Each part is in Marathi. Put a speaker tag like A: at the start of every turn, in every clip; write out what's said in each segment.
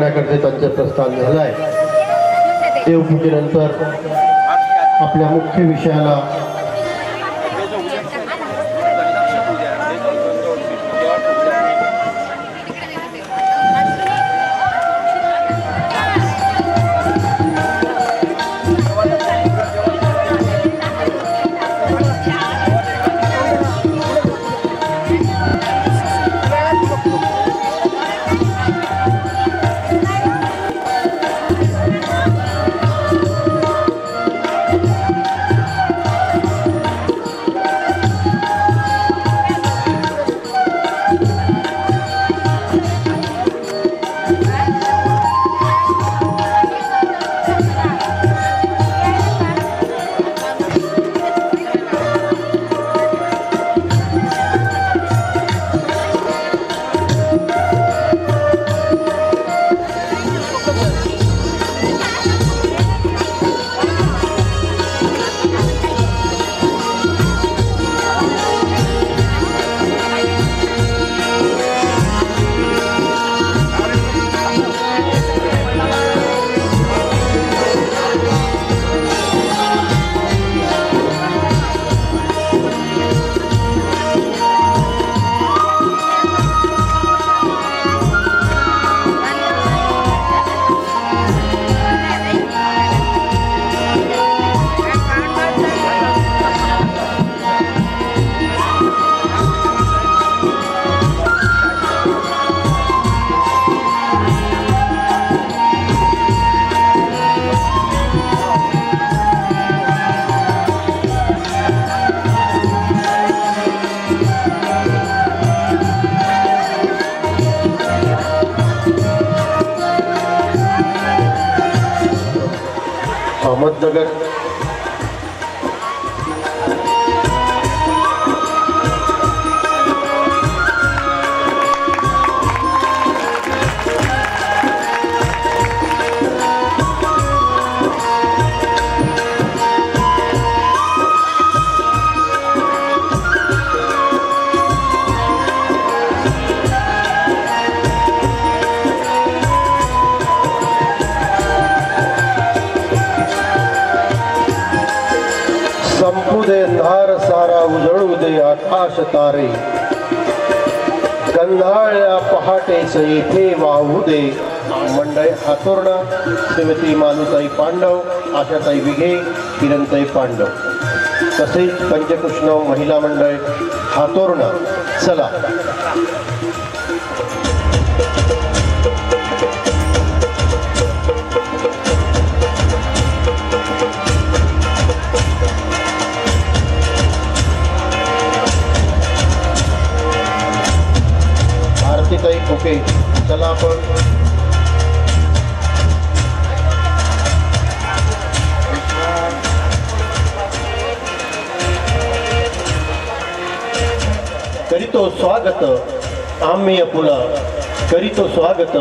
A: करण्याकरता त्यांचे प्रस्थान झालं आहे। देवपूजेनंतर आपल्या मुख्य विषयाला अहमदनगर संपू दे अंधार सारा उजळू दे आकाश तारे गंधाळ्या पहाटेच येथे वाहू दे। मंडळ हातोरणा श्रीमती मालुताई पांडव, आशाताई विघे, किरणताई पांडव तसेच पंचकृष्ण महिला मंडळ हातोरणा। चला आरतीताई ओके, चला आपण करीतो स्वागत आम्ही पुला करीतो स्वागत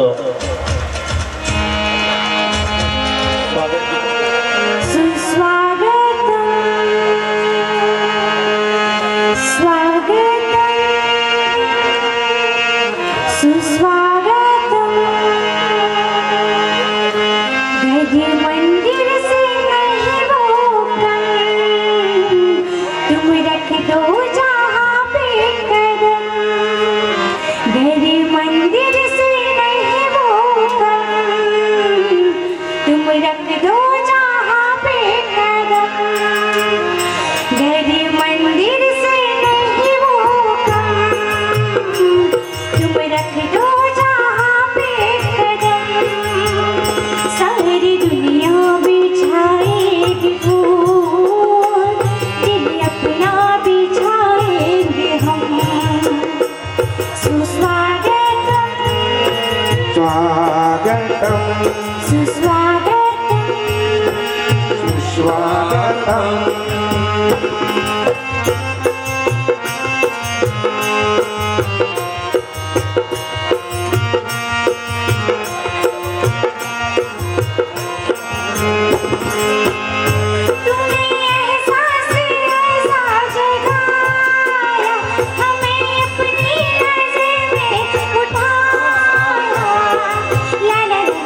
B: la la la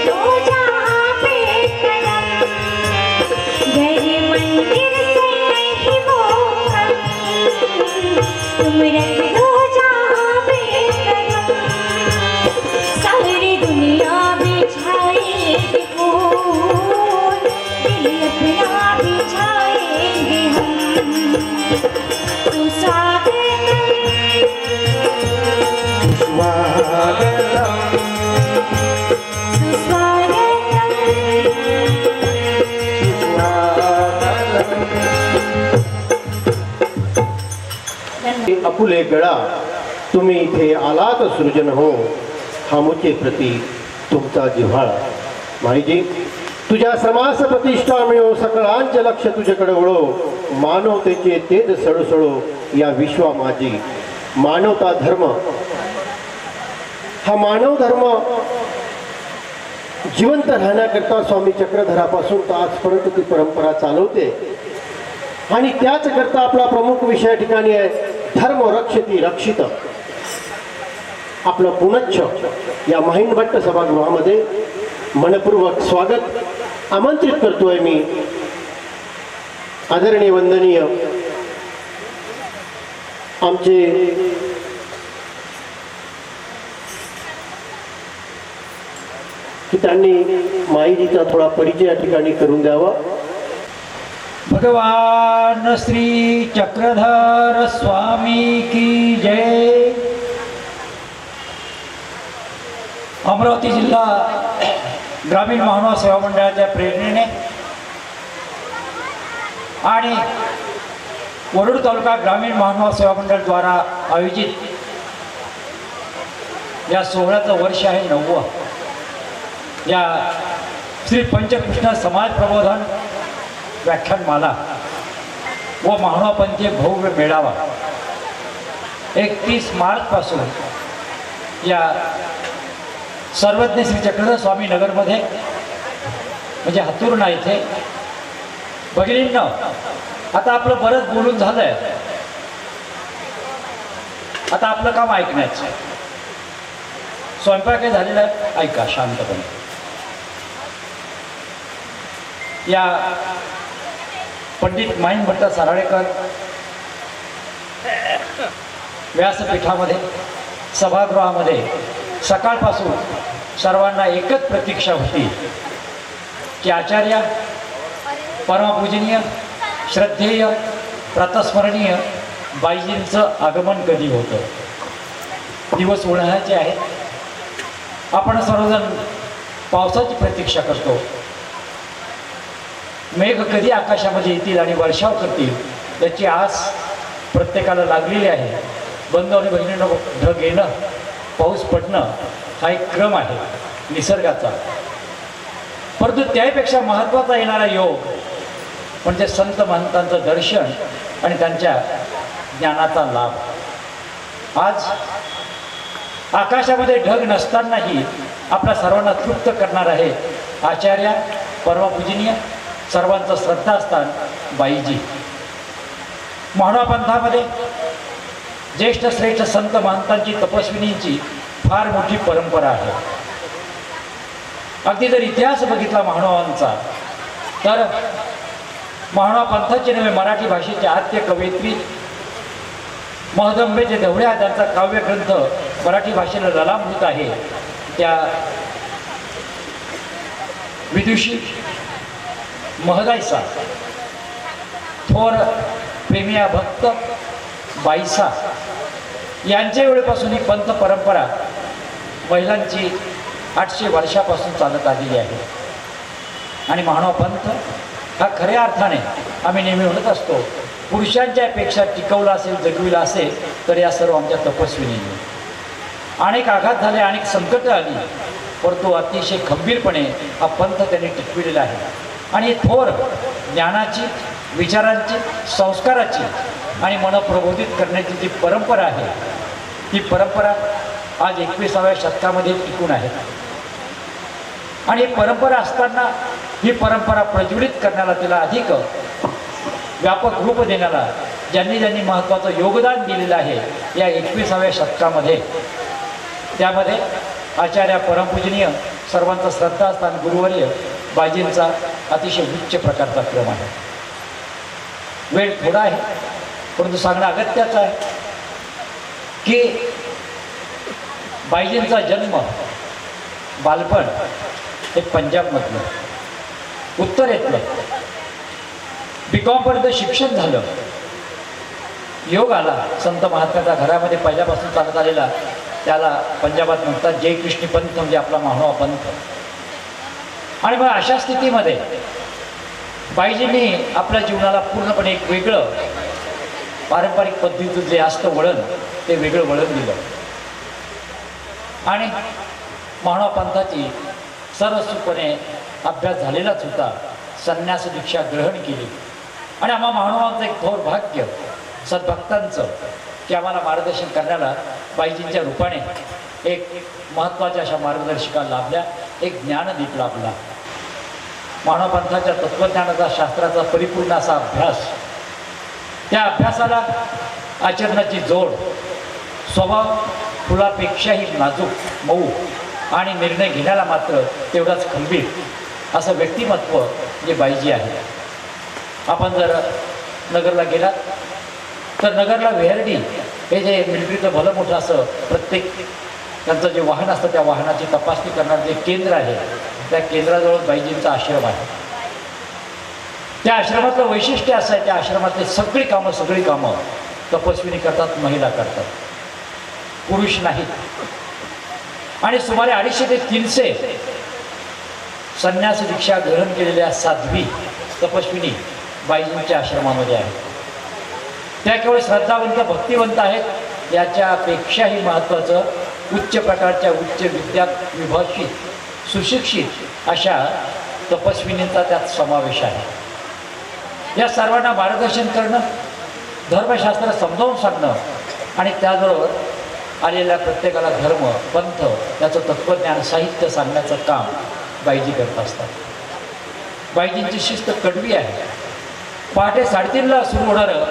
B: तो जहाँ पे कदम, घर मंदिर से नहीं वो कम, तुम रख दो जहाँ पे कदम, सारी दुनिया बिछाएगी फूल, दिल अपना बिछाएंगे हम, तो स्वागतम
A: अपुले गळा तुम्ही इथे आलात सृजन हो, हामुचे प्रती तुमचा जिव्हाळा. माईजी तुझ्या समास प्रतिष्ठा मिळो, सकळांचे लक्ष तुझ्याकडे वळो, मानवतेचे तेज सळसळो या विश्वा माझी. मानवता धर्म हा मानव धर्म जिवंत राहण्याकरता स्वामी चक्रधरापासून तर आजपर्यंत ती परंपरा चालवते. आणि त्याच करता आपला प्रमुख विषय या ठिकाणी आहे धर्म रक्षती रक्षित. आपलं पुनच्छ या महिन भट्ट सभागृहामध्ये मनपूर्वक स्वागत आमंत्रित करतोय मी. आदरणीय वंदनीय आमचे की त्यांनी माईजीचा थोडा परिचय या ठिकाणी करून द्यावा.
C: भगवान श्री चक्रधर स्वामी की जय. अमरावती जिल्हा ग्रामीण मानव सेवा मंडळाच्या प्रेरणेने आणि वरुड तालुका ग्रामीण मानव सेवा मंडळ द्वारा आयोजित या सोहळ्याचं वर्ष आहे 9वं. या श्री पंचकृष्ण समाज प्रबोधन व्याख्यानमाला व महानुभावांचे भव्य मेळावा 31 मार्चपासून या सर्वज्ञ श्री चक्रधर स्वामी नगरमध्ये म्हणजे हातुर्णा इथे. भगिनींनो आता आपलं बरंच बोलून झालंय, आता आपलं काम ऐकण्याचं. स्वयंपाक झालेला आहे, ऐका शांतपणे. या पंडित माईन भट्ट सराडेकर व्यासपीठामध्ये सभागृहामध्ये सकाळपासून सर्वांना एकच प्रतीक्षा होती की आचार्य परमपूजनीय श्रद्धेय प्रातस्मरणीय बाईजींचं आगमन कधी होतं. दिवस उन्हाळ्याचे आहेत, आपण सर्वजण पावसाची प्रतीक्षा करतो. मेघ कधी आकाशामध्ये येतील आणि वर्षाव करतील याची आस प्रत्येकाला लागलेली आहे. बंधू आणि बहिणींना ढग येणं, पाऊस पडणं हा एक क्रम आहे निसर्गाचा. परंतु त्यापेक्षा महत्त्वाचा येणारा योग म्हणजे संत महंतांचं दर्शन आणि त्यांच्या ज्ञानाचा लाभ. आज आकाशामध्ये ढग नसतानाही आपल्या सर्वांना तृप्त करणार आहे आचार्य परमपूजनीय सर्वांचं श्रद्धास्थान बाईजी. महानुभावपंथामध्ये ज्येष्ठ श्रेष्ठ संत महंतांची तपस्विनींची फार मोठी परंपरा आहे. अगदी जर इतिहास बघितला महानुभावांचा तर महानुभावपंथाचे नव्हे मराठी भाषेचे आद्य कवयित्री महदंबेचे ढवळ्या त्यांचा काव्यग्रंथ मराठी भाषेला ललामृत आहे. त्या विदुषी महदायसा थोर प्रेमिया भक्त बाईसा यांच्या वेळेपासून ही पंथ परंपरा महिलांची 800 वर्षापासून चालत आलेली आहे. आणि महानुभाव पंथ हा खऱ्या अर्थाने आम्ही नेहमी म्हणत असतो पुरुषांच्या पेक्षा टिकवला असेल जगविला असेल तर या सर्व आमच्या तपस्विनींनी. अनेक आघात झाले, अनेक संकटं आली, परंतु अतिशय खंबीरपणे हा पंथ त्यांनी टिकविलेला आहे. आणि थोर ज्ञानाची, विचारांची, संस्काराची आणि मन प्रबोधित करण्याची जी परंपरा आहे ती परंपरा आज 21व्या शतकामध्ये टिकून आहे. आणि परंपरा असताना ही परंपरा प्रज्वलित करण्याला, तिला अधिक व्यापक रूप देण्याला ज्यांनी ज्यांनी महत्त्वाचं योगदान दिलेलं आहे या 21व्या शतकामध्ये, त्यामध्ये आचार्य परमपूजनीय सर्वांचा श्रद्धास्थान गुरुवर्य बाईजींचा अतिशय उच्च प्रकारचा क्रम आहे. वेळ थोडा आहे परंतु सांगणं अगत्याचं आहे की बाईजींचा जन्म बालपण हे पंजाबमधलं उत्तरेतलं BCom शिक्षण झालं. योग आला संत महात्म्याच्या घरामध्ये पहिल्यापासून चालत आलेला, त्याला पंजाबात म्हणतात जयकृष्णी पंथ म्हणजे आपला मानवा पंथ. आणि मग अशा स्थितीमध्ये बाईजींनी आपल्या जीवनाला पूर्णपणे एक वेगळं पारंपरिक पद्धतीचं जे असतं वळण ते वेगळं वळण दिलं आणि मानवा पंथाची सरसपणे अभ्यास झालेलाच होता. संन्यास दीक्षा ग्रहण केली आणि आम्हा मानवाचं एक थोर भाग्य सद्भक्तांचं की आम्हाला मार्गदर्शन करण्याला बाईजींच्या रूपाने एक महत्त्वाच्या अशा मार्गदर्शिका लाभल्या, एक ज्ञानदीप लाभला. मानव पंथाच्या तत्त्वज्ञानाचा शास्त्राचा परिपूर्ण असा अभ्यास, त्या अभ्यासाला आचरणाची जोड, स्वभाव फुलापेक्षाही नाजूक मऊ आणि निर्णय घेण्याला मात्र तेवढाच खंबीर असं व्यक्तिमत्व जे बाईजी आहे. आपण जर नगरला गेलात तर नगरला वेहर्डी हे जे मिलिटरीचं भलं मोठं असं प्रत्येक त्यांचं जे वाहन असतं त्या वाहनाची तपासणी करणारं जे केंद्र आहे त्या केंद्राजवळ बाईजींचा आश्रम आहे. त्या आश्रमातलं वैशिष्ट्य असं आहे, त्या आश्रमातली सगळी कामं तपस्विनी करतात, महिला करतात, पुरुष नाहीत. आणि सुमारे 250 ते 300 संन्यास दीक्षा ग्रहण केलेल्या साध्वी तपस्विनी बाईजींच्या आश्रमामध्ये आहेत. त्या केवळ श्रद्धावंत भक्तिवंत आहेत याच्यापेक्षाही महत्त्वाचं उच्च प्रकारच्या उच्च विद्या विभाषित सुशिक्षित अशा तपस्विनींचा त्यात समावेश आहे. या सर्वांना मार्गदर्शन करणं, धर्मशास्त्र समजावून सांगणं आणि त्याबरोबर आलेल्या प्रत्येकाला धर्म पंथ त्याचं तत्त्वज्ञान साहित्य सांगण्याचं काम बाईजी करत असतात. बाईजींची शिस्त कडवी आहे. पहाटे 3:30ला सुरू होणारं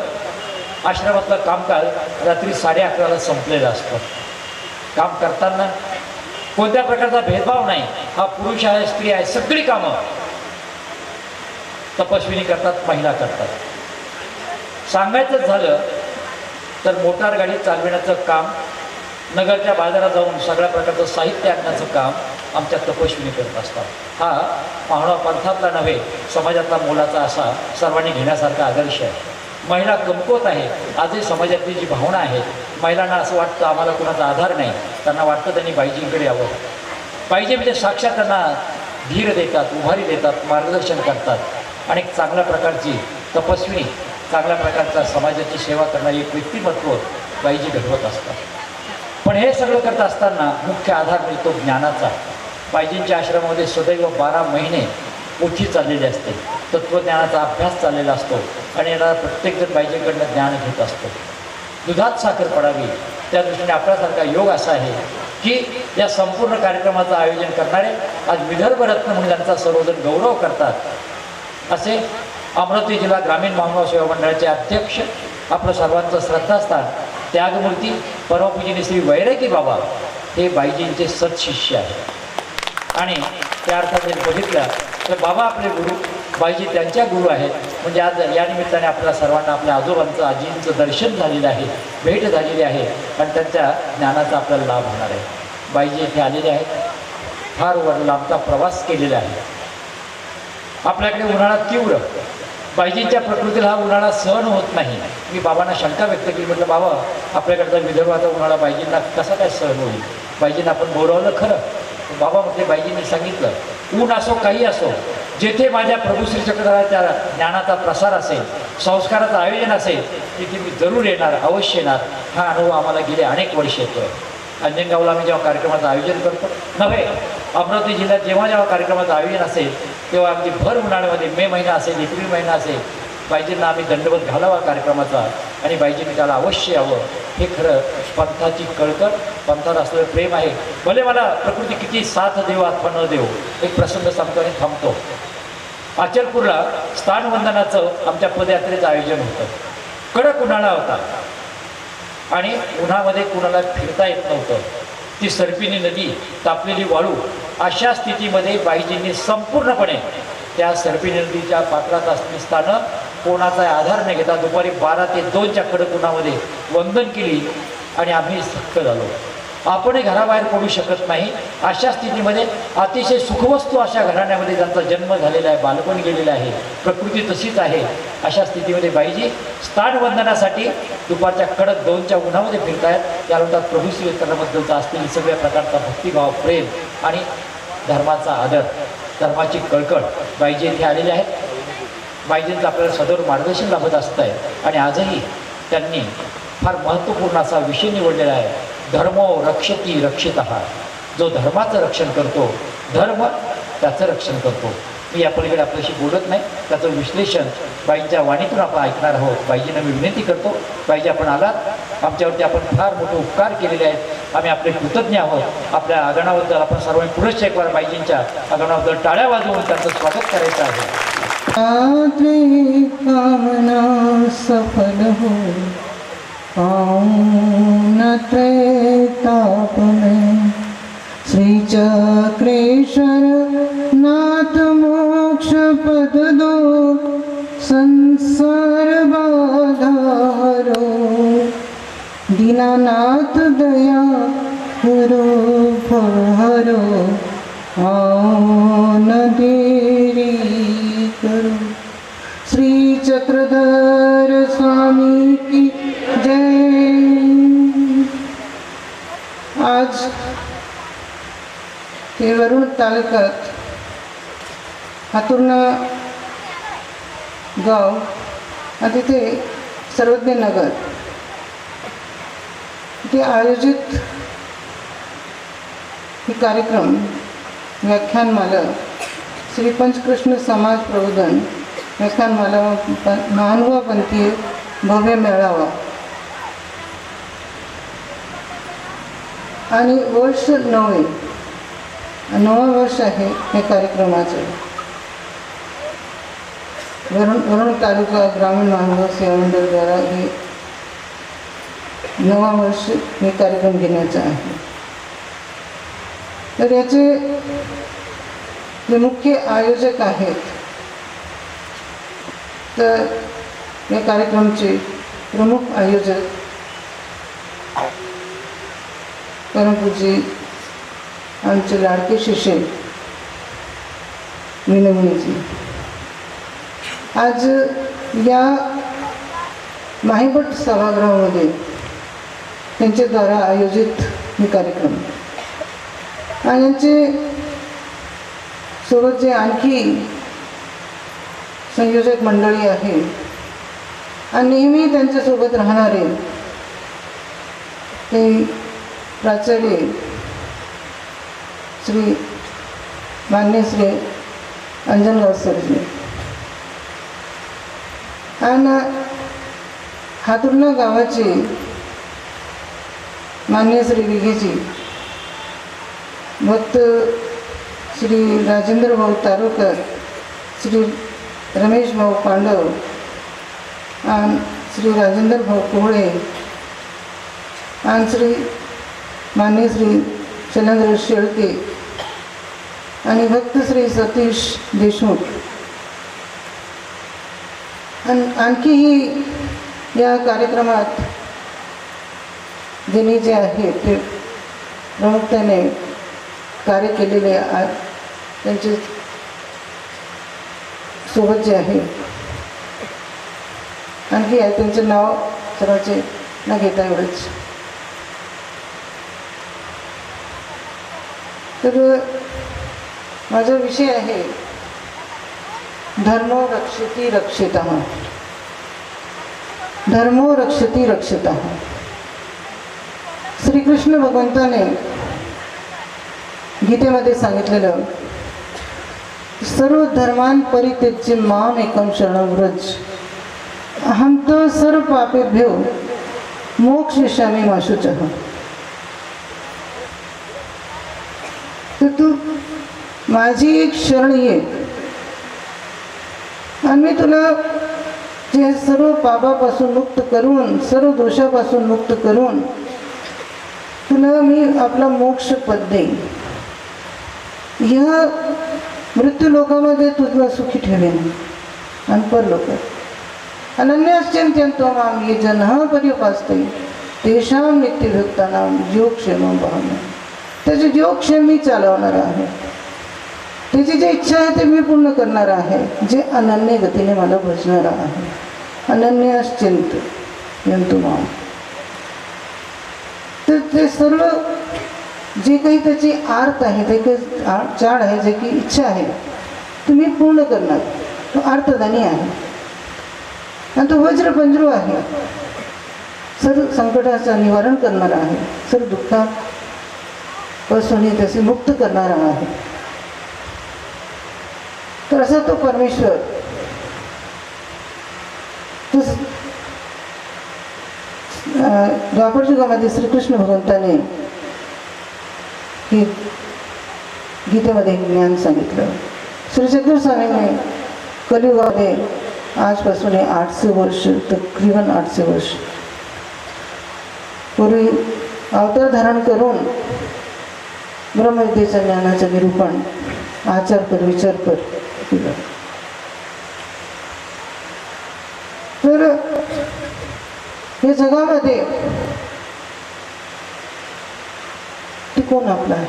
C: आश्रमातलं कामकाज रात्री 11:30ला संपलेलं असतं. काम करताना कोणत्या प्रकारचा भेदभाव नाही. हा पुरुष आहे, स्त्री आहे, सगळी कामं तपस्विनी करतात, महिला करतात. सांगायचं झालं तर मोटार गाडी चालविण्याचं काम, नगरच्या बाजारात जाऊन सगळ्या प्रकारचं साहित्य आणण्याचं काम आमच्या तपस्विनी करत असतात. हा मानव पंथातला नव्हे समाजातला मोलाचा असा सर्वांनी घेण्यासारखा आदर्श आहे. महिला कमकुवत आहे आजही समाजातली जी भावना आहे, महिलांना असं वाटतं आम्हाला कुणाचा आधार नाही, त्यांना वाटतं त्यांनी बाईजींकडे यावं. बाईजी म्हणजे साक्षात त्यांना धीर देतात, उभारी देतात, मार्गदर्शन करतात आणि एक चांगल्या प्रकारची तपस्विनी, चांगल्या प्रकारचा समाजाची सेवा करणारी एक व्यक्तिमत्व बाईजी घडवत असतात. पण हे सगळं करत असताना मुख्य आधार मिळतो ज्ञानाचा. बाईजींच्या आश्रमामध्ये सदैव 12 महिने पोथी चाललेली असते, तत्त्वज्ञानाचा अभ्यास चाललेला असतो आणि येणारा प्रत्येकजण बाईजींकडनं ज्ञान घेत असतो. दुधात साखर पडावी त्या दृष्टीने आपल्यासारखा योग असा आहे की या संपूर्ण कार्यक्रमाचं आयोजन करणारे आज विदर्भ रत्न म्हणून त्यांचा सर्वजण गौरव करतात. असे अमरावती जिल्हा ग्रामीण मानव सेवा मंडळाचे अध्यक्ष, आपलं सर्वांचं श्रद्धास्थान त्यागमूर्ती परमपूजनीय श्री वैरागी बाबा हे बाईजींचे सत्शिष्य आहेत. आणि त्या अर्थात जर बघितलं तर बाबा आपले गुरु, बाईजी त्यांच्या गुरु आहेत. म्हणजे आज या निमित्ताने आपल्या सर्वांना आपल्या आजोबांचं आजींचं दर्शन झालेलं आहे, भेट झालेली आहे आणि त्यांच्या ज्ञानाचा आपल्याला लाभ होणार आहे. बाईजी इथे आलेले आहेत, फार लांबचा प्रवास केलेला आहे. आपल्याकडे उन्हाळा तीव्र, बाईजींच्या प्रकृतीला हा उन्हाळा सहन होत नाही. मी बाबांना शंका व्यक्त केली, म्हटलं बाबा आपल्याकडचा विदर्भाचा उन्हाळा बाईजींना कसा काय सहन होईल? बाईजींना आपण बोलवलं खरं. बाबा म्हटले बाईजींनी सांगितलं ऊन असो काही असो, जेथे माझ्या प्रभू श्री चक्रधराच्या ज्ञानाचा प्रसार असेल, संस्काराचं आयोजन असेल तिथे मी जरूर येणार, अवश्य येणार. हा अनुभव आम्हाला गेले अनेक वर्ष येतो. अंजनगावला आम्ही जेव्हा कार्यक्रमाचं आयोजन करतो नव्हे, अमरावती जिल्ह्यात जेव्हा जेव्हा कार्यक्रमाचं आयोजन असेल तेव्हा अगदी भर उन्हाळ्यामध्ये मे महिना असेल, एप्रिल महिना असेल, बाईजींना आम्ही दंडवत घालावा कार्यक्रमाचा आणि बाईजींनी त्याला अवश्य यावं. हे खरं पंथाची कळकळ, पंथाला असलेलं प्रेम आहे. भले मला प्रकृती किती साथ देव अथवा न देव. एक प्रसंग सांगतो आणि थांबतो. अचलपूरला स्थानवंदनाचं आमच्या पदयात्रेचं आयोजन होतं. कडक उन्हाळा होता आणि उन्हामध्ये कुणाला फिरता येत नव्हतं. ती सरपिनी नदी, तापलेली वाळू अशा स्थितीमध्ये बाईजींनी संपूर्णपणे त्या सरपी नदीच्या पात्रात असताना कोणाचा आधार न घेता दुपारी 12 ते 2च्या कडक उन्हामध्ये वंदन केली आणि आम्ही थक्क झालो. आपणही घराबाहेर पडू शकत नाही. अशा स्थितीमध्ये अतिशय सुखवस्तू अशा घराण्यामध्ये ज्यांचा जन्म झालेला आहे, बालपण गेलेलं आहे, प्रकृती तशीच आहे, अशा स्थितीमध्ये बाईजी स्थानवंदनासाठी दुपारच्या कडक 2च्या उन्हामध्ये फिरतायत. त्यानंतर प्रभू श्रीचंद्राबद्दलचा असलेली सगळ्या प्रकारचा भक्तिभाव, प्रेम आणि धर्माचा आदर, धर्माची कळकळ बाईजी इथे आलेले आहेत. बाईजींचं आपल्याला सदर मार्गदर्शन लाभत असतं आहे. आणि आजही त्यांनी फार महत्त्वपूर्ण असा विषय निवडलेला आहे, धर्मो रक्षती रक्षितः. जो धर्माचं रक्षण करतो, धर्म त्याचं रक्षण करतो. मी या पलीकडे आपल्याशी बोलत नाही, त्याचं विश्लेषण बाईंच्या वाणीतून आपण ऐकणार आहोत. बाईजींना मी विनंती करतो, बाईजी आपण आलात, आमच्यावरती आपण फार मोठे उपकार केलेले आहेत, आम्ही आपले कृतज्ञ आहोत. आपल्या आगमनाबद्दल आपण सर्वांनी पुरुष एक वार बाईजींच्या आगमनाबद्दल टाळ्या वाजवून त्यांचं स्वागत करायचं आहे.
D: आत्रे कामना सफल हो, पाऊन त्रेताप में श्री चक्रेश्वर नाथ मोक्ष पद दो, संसार बाधारो दीनानाथ दया करो फरो, आन देरी करो. श्री चक्रधर स्वामी की जय. आज हे वरुण तालुक्यात हातुर्णा गाव आणि तिथे सर्वज्ञ नगर इथे आयोजित ही कार्यक्रम व्याख्यानमाला श्री पंचकृष्ण समाज प्रबोधन व्याख्यानमाला महानुभावपंथीय भव्य मेळावा आणि वर्ष 9वं वर्ष आहे या कार्यक्रमाचं. वरुण तालुका ग्रामीण महानुभाव सेवा मंडळ द्वारा हे 9वं वर्ष हे कार्यक्रम घेण्याचा आहे. तर याचे जे मुख्य आयोजक आहेत, तर या कार्यक्रमाचे प्रमुख आयोजक परमपूज्य आमचे लाडके शिष्य मीनमुनीजी आज या माहीभट सभागृहामध्ये त्यांच्याद्वारा आयोजित हे कार्यक्रम आणि यांचे सोबत जे आणखी संयोजक मंडळी आहे आणि नेहमी त्यांच्यासोबत राहणारे ते प्राचार्य श्री मान्य श्री अंजनगाव सरजी आणि हातुर्णा गावाचे मान्य श्री विघेजी भक्त श्री राजेंद्र भाऊ तारोकर, श्री रमेश भाऊ पांडव आणि श्री राजेंद्र भाऊ कोहळे आणि श्री मान्य श्री शैलेंद्र शेळके आणि भक्त श्री सतीश देशमुख आणि आणखीही या कार्यक्रमात ज्यांनी जे आहे ते प्रमुखतेने कार्य केलेले त्यांचे सोबत जे आहे आणखी आहे त्यांचे नाव सर्वांचे न घेता एवढंच. तर माझा विषय आहे धर्मो रक्षति रक्षितः. धर्मो रक्षति रक्षितः. श्रीकृष्ण भगवंताने गीतेमध्ये सांगितलेलं सर्व धर्मान परित्यज्य माम एकम शरणं व्रज अहम तो सर्व पापेभ्यो मोक्षयिष्यामि मा शुचः. तर तू माझी एक शरण ये आणि मी तुला जे सर्व पापापासून मुक्त करून, सर्व दोषापासून मुक्त करून तुला मी आपला मोक्ष पद देईन. ह्या मृत्यू लोकामध्ये तुला सुखी ठेवेन आणि परलोकात अनन्याश्चिंत्यन्तो माम ये जनः पर्युपासते तेषां नित्यभक्तानां योगक्षेमं वहाम्यहम्. त्याचे योगक्षेम मी चालवणार आहे. त्याची जी इच्छा आहे ते मी पूर्ण करणार आहे. जे अनन्य गतीने मला भजणार आहे. अनन्याश्चिंत्यन्तो माम. तर ते सर्व जे काही त्याची आर्त आहे, ते काही चाड आहे, जे काही इच्छा आहे तुम्ही पूर्ण करणार. तो आर्तदानी आहे आणि तो वज्रपंजरू आहे. सर्व संकटाचं निवारण करणार आहे. सर्व दुःखापासून त्याचे मुक्त करणारा आहे. तर असा तो परमेश्वर द्वापर युगामध्ये श्रीकृष्ण भगवंताने हे गीतेमध्ये ज्ञान सांगितलं. श्री चक्रधर स्वामींनी कलियुगामध्ये आजपासून 800 वर्ष, तकरीबन 800 वर्ष पूर्वी अवतार धारण करून ब्रह्मविद्येच्या ज्ञानाचं निरूपण आचार कर विचार कर केलं. तर या जगामध्ये ते कोण आपला आहे?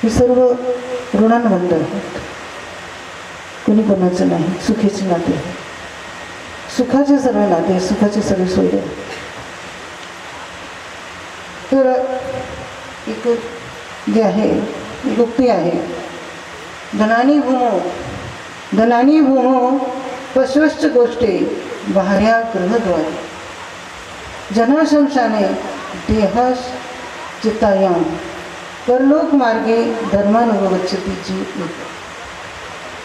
D: हे सर्व ऋणानुबंध आहेत. कोणी कोणाचं नाही. सुखीचे नाते आहे. सुखाचे सर्व नाते, सुखाची सर्व सोय आहे. तर एक जे आहे एक उक्ती आहे, धनानी भूमो पश्वश्च गोष्टी बाह्या ग्रहद्वारे जनाशंशाने देहाश चित्तायां परलोक मार्गे धर्मानुगच्छती जी.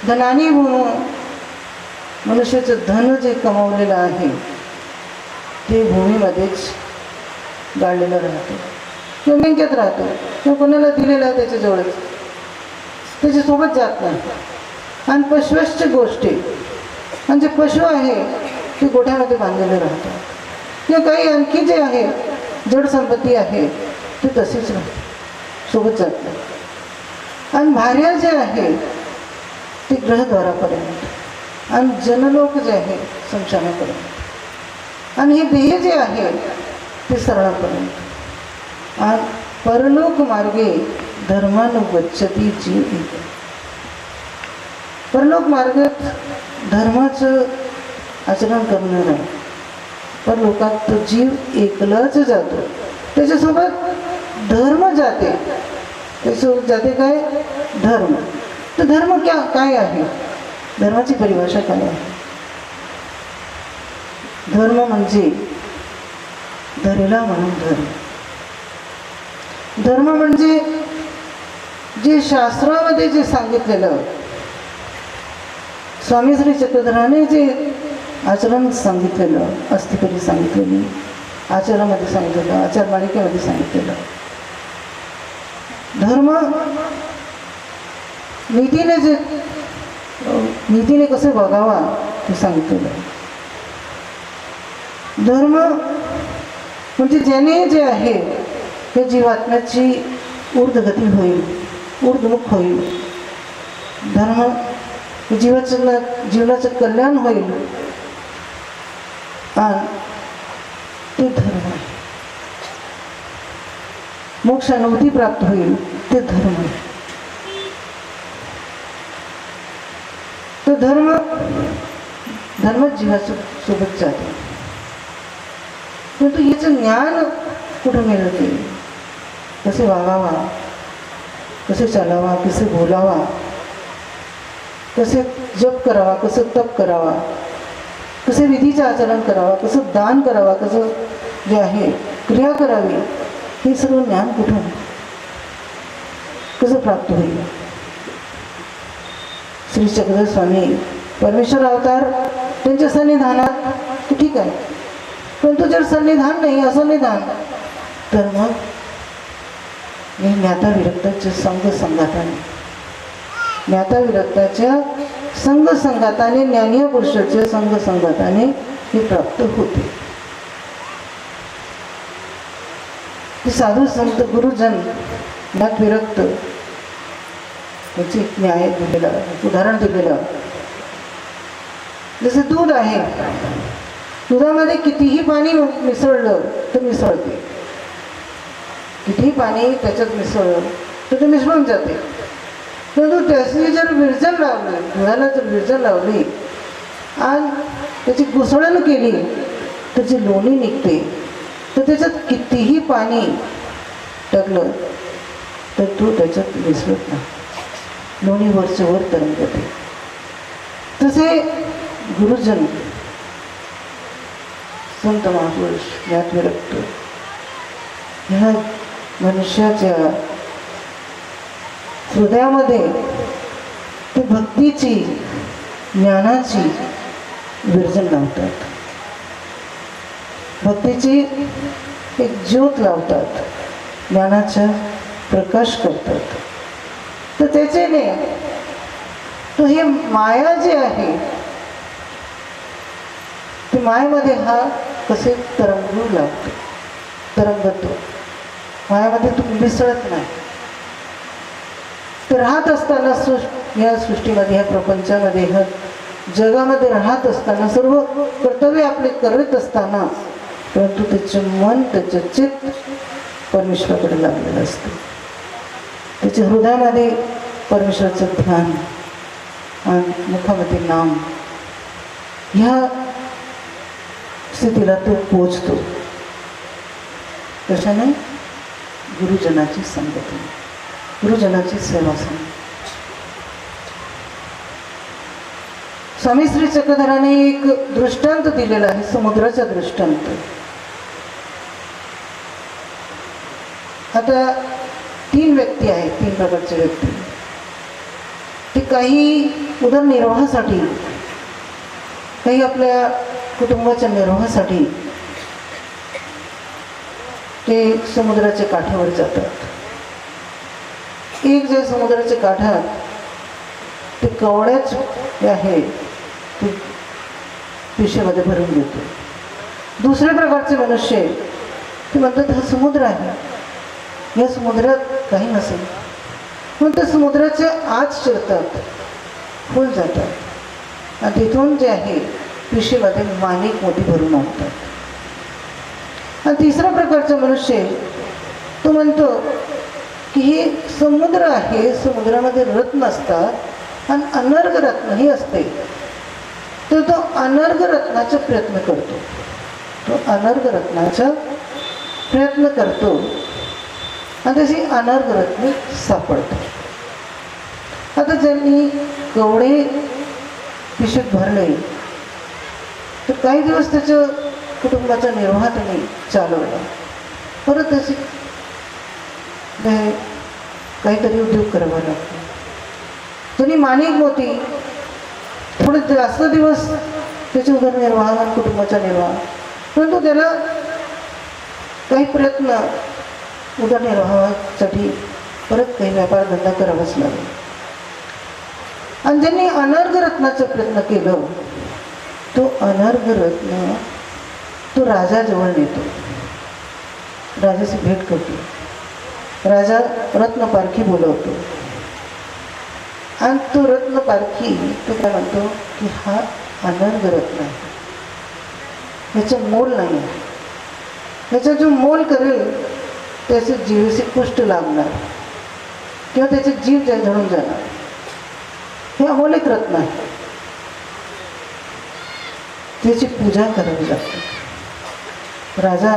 D: धनानी भूमो मनुष्याचं धन जे कमावलेलं आहे ते भूमीमध्येच गाडलेलं राहतं किंवा बँकेत राहतं किंवा कोणाला दिलेलं आहे त्याच्याजवळच, त्याच्यासोबत जात नाही. आणि पशुश्च गोष्टी म्हणजे पशु आहे ते गोठ्यामध्ये बांधलेलं राहतात किंवा काही आणखी जे आहे जड संपत्ती आहे ते तशीच राहते, सोबत जात नाही. आणि भार्या जे आहे ते ग्रहद्वारापर्यंत आणि जनलोक जे आहे संशयापर्यंत आणि हे देह जे आहे ते सरळापर्यंत आणि परलोक मार्गे धर्मानुगच्छती जीव एक. परलोक मार्गात धर्माचं आचरण करणार आहे. परलोकात तो जीव एकलाच जातो, त्याच्यासोबत धर्म जाते. त्याच्यासोबत जाते काय? धर्म. तर धर्म काय आहे? धर्माची परिभाषा काय आहे? धर्म म्हणजे धरेला म्हणून धर्म. धर्म म्हणजे जे शास्त्रामध्ये जे सांगितलेलं, स्वामी श्री चक्रधराने जे आचरण सांगितलेलं, अस्थिकरी सांगितलेली, आचारामध्ये सांगितलेलं, आचार मालिकेमध्ये सांगितलेलं, धर्म नीतीने कसं बघावा ते सांगितलेलं. धर्म म्हणजे ज्याने जे आहे त्या जीवात्म्याची ऊर्ध्वगती होईल, ऊर्ध्वमुख होईल. धर्म जीवनाचं कल्याण होईल आणि ते धर्म आहे. मोक्षानुभूती प्राप्त होईल ते धर्म आहे. तो धर्म जीवासोबत जाते. परंतु याचं ज्ञान कुठं मिळते? कसे वागावा, कसे चालावा, कसे बोलावा, कसे जप करावा, कसं तप करावा, कसे विधीचं आचरण करावा, कसं दान करावा, कसं जे आहे क्रिया करावी, हे सर्व ज्ञान कुठून कसं प्राप्त होईल? श्री चक्रधर स्वामी परमेश्वर अवतार त्यांच्या सन्निधानात ठीक आहे, परंतु जर सन्निधान नाही, असन्निधान, तर मग हे ज्ञाता विरक्ताच्या संघाताने, ज्ञाता विरक्ताच्या संघाताने, ज्ञानीय पुरुषाच्या संघाताने हे प्राप्त होते. ते साधू संत गुरुजन ज्ञात विरक्त याचे एक न्याय दिलेला, उदाहरण दिलेलं. जसं दूध आहे, दुधामध्ये कितीही पाणी मिसळलं तर मिसळते, कितीही पाणी त्याच्यात मिसळलं तर ते मिसळून जाते. परंतु त्याची जर विरजण लावली, दुधाला जर विरजण लावली आणि त्याची घुसळण केली तर जी लोणी निघते, तर त्याच्यात कितीही पाणी टाकलं तर दूध त्याच्यात मिसळत नाही, लोणी वरच्या वर तरंगते. तसे गुरुजन, संत महापुरुष, ज्ञात विरक्त ह्या मनुष्याच्या हृदयामध्ये ते भक्तीची, ज्ञानाची विरजण लावतात, भक्तीची एक ज्योत लावतात, ज्ञानाचा प्रकाश करतात. तर त्याच्याने तो हे माया जे आहे, ते मायेमध्ये हा कसे तरंगू लागतो, तरंगतो, मायामध्ये तो मिसळत नाही. तर राहत असताना या सृष्टीमध्ये, ह्या प्रपंचामध्ये, ह्या जगामध्ये राहत असताना, सर्व कर्तव्य आपले करत असताना, परंतु त्याचं मन, त्याचं चित्त परमेश्वराकडे लागलेलं असतं. त्याच्या हृदयामध्ये परमेश्वराचं ध्यान आणि मुखामध्ये नाम, ह्या स्थितीला तो पोचतो. कशाने? गुरुजनाची संगती, गुरुजनाची सेवा. स्वामी श्री चक्रधराने एक दृष्टांत दिलेला आहे, समुद्राचा दृष्टांत. आता 3 व्यक्ती आहेत, 3 प्रकारचे व्यक्ती. ते काही उदरनिर्वाहासाठी, काही आपल्या कुटुंबाच्या निर्वाहासाठी ते समुद्राच्या काठावर जातात. एक जे समुद्राच्या काठात ते कवड्याच जे आहे ते पिशवीमध्ये भरून घेतो. दुसऱ्या प्रकारचे मनुष्य ते म्हणतात हा समुद्र आहे, या समुद्रात काही नसेल, म्हणून ते समुद्राच्या आत शिरतात, खोल जातात आणि तिथून जे आहे पिशवीमध्ये माणिक मोती भरून आणतात. आणि तिसरा प्रकारचा मनुष्य तो म्हणतो की हे समुद्र आहे, समुद्रामध्ये रत्न असतात आणि अनर्घ रत्नही असते, तर तो अनर्घ रत्नाचा प्रयत्न करतो, तो अनर्घ रत्नाचा प्रयत्न करतो आणि त्याची अनर्घ रत्ने सापडतात. आता ज्यांनी कवडे पिशवीत भरले तर काही दिवस त्याच्या कुटुंबाचा निर्वाह त्यांनी चालवला, परत त्याची काहीतरी उद्योग करावा लागतो. त्यांनी माणिक मोती थोडे जास्त दिवस त्याचे उदरनिर्वाह आणि कुटुंबाचा निर्वाह, परंतु त्याला काही प्रयत्न उदरनिर्वाहासाठी परत काही व्यापार धंदा करावाच लागला. आणि ज्यांनी अनर्घ रत्नाचा प्रयत्न केलं, तो अनर्घ रत्न तो राजाजवळ नेतो, राजाची भेट करतो, राजा रत्नपारखी बोलवतो आणि तो रत्नपारखी तो काय म्हणतो की हा अनर्घ रत्न आहे, ह्याचं मोल नाही आहे, ह्याचा जो मोल करेल त्याचे जीवेचे कुष्ठ लागणार किंवा त्याचे जीव जळून जाणार, हे अमोलिक रत्न आहे, त्याची पूजा करावी लागते. राजा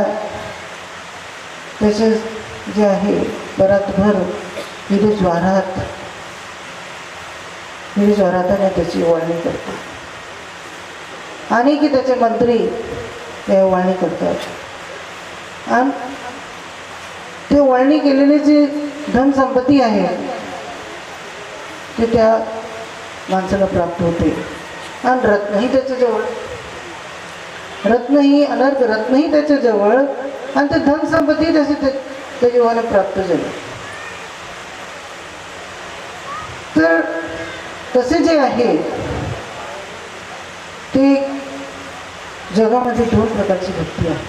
D: त्याचे जे आहे बरातभर ज्वाराताने त्याची ओवाळणी करतो आणि की त्याचे मंत्री त्या ओवाळणी करतात आणि ते ओवाळणी केलेली जी धनसंपत्ती आहे ते त्या माणसाला प्राप्त होते. आणि रत्नही त्याच्याजवळ, रत्नही अनर्घ रत्नही त्याच्याजवळ आणि ते धनसंपत्ती त्याची त्या जीवाला प्राप्त झाली. तर तसे जे आहे ते जगामध्ये 2 प्रकारची भक्ती आहे,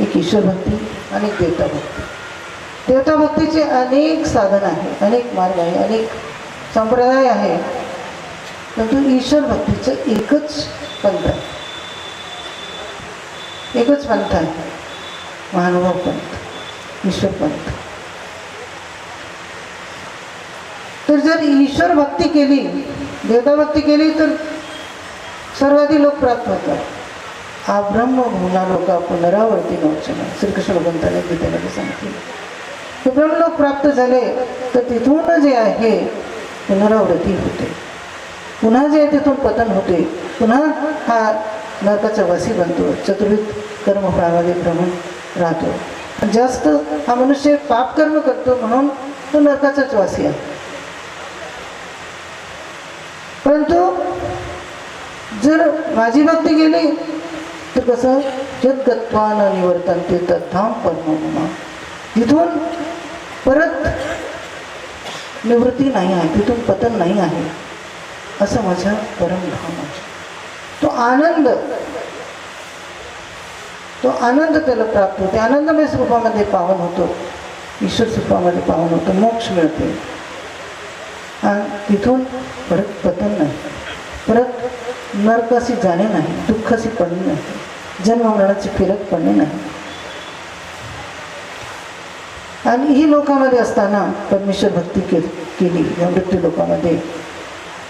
D: एक ईश्वर भक्ती आणि एक देवता भक्ती. देवता भक्तीचे अनेक साधन आहे, अनेक मार्ग आहे, अनेक संप्रदाय आहे, परंतु ईश्वर भक्तीचं एकच पंथ आहे, एकच पंथ आहे, महानुभाव पंथ, ईश्वर पंथ. तर जर ईश्वर भक्ती केली, देवता भक्ती केली तर सर्वाधिक लोक प्राप्त होतात. हा ब्रह्म भुवना लोका पुनरावर्ती नवचना, श्रीकृष्ण भगवंताने गीतेमध्ये सांगितले. हे ब्रह्मलोक प्राप्त झाले तर तिथून जे आहे पुनरावृत्ती होते, पुन्हा जे आहे तिथून पतन होते, पुन्हा हा नरकाचा वासी बनतो, चतुर्विध कर्मफळामध्ये भ्रमण राहतो. जास्त हा मनुष्य पापकर्म करतो म्हणून तो नरकाचाच वासी आहे. परंतु जर माझी भक्ती केली तर कसं, यद्गत्वा न निवर्तन्ते तद्धाम परममम, तिथून परत निवृत्ती नाही आहे, तिथून पतन नाही आहे, असं माझं परमधाम आहे. तो आनंद त्याला प्राप्त होते, आनंदमय स्वरूपामध्ये पावन होतो, ईश्वर स्वरूपामध्ये पावन होतो, मोक्ष मिळते. आणि तिथून परत पतन नाही, परत नरकाशी जाणे नाही, दुःखाशी पडणे नाही, जन्म मरणाची फिरत पडणे नाही. आणि ही लोकांमध्ये असताना परमेश्वर भक्ती केली या मृत्यू लोकांमध्ये,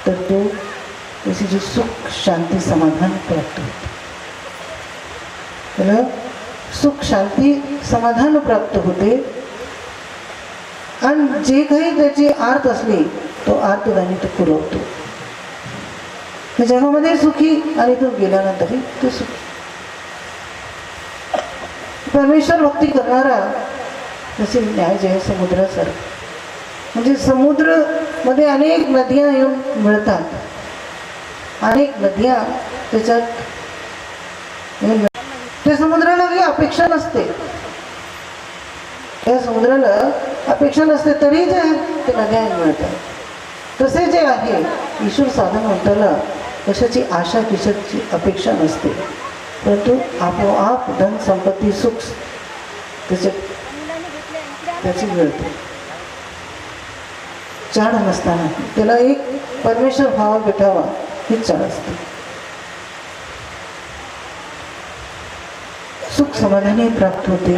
D: तर तो त्याची जी सुख शांती समाधान प्राप्त होते, त्याला सुख शांती समाधान प्राप्त होते. आणि जे काही त्याची आर्त असली तो आर्तदानी तो पुरवतो. हे जगामध्ये सुखी आणि तो गेल्यानंतरही तो सुखी. परमेश्वर भक्ती करणारा जसे न्याय जय समुद्रासारखं, म्हणजे समुद्रमध्ये अनेक नद्या येऊन मिळतात, अनेक नद्या त्याच्यात त्या समुद्राला काही अपेक्षा नसते, त्या समुद्राला अपेक्षा नसते तरी जे ते नद्या मिळतात. तसे जे आहे ईश्वर साधनवंताला कशाची आशा किशाची अपेक्षा नसते, परंतु आपोआप धन संपत्ती सुख त्याची मिळते. चाड नसताना त्याला एक परमेश्वर भाव भेटावा हीच चाड असते. सुख समाधानी प्राप्त होते,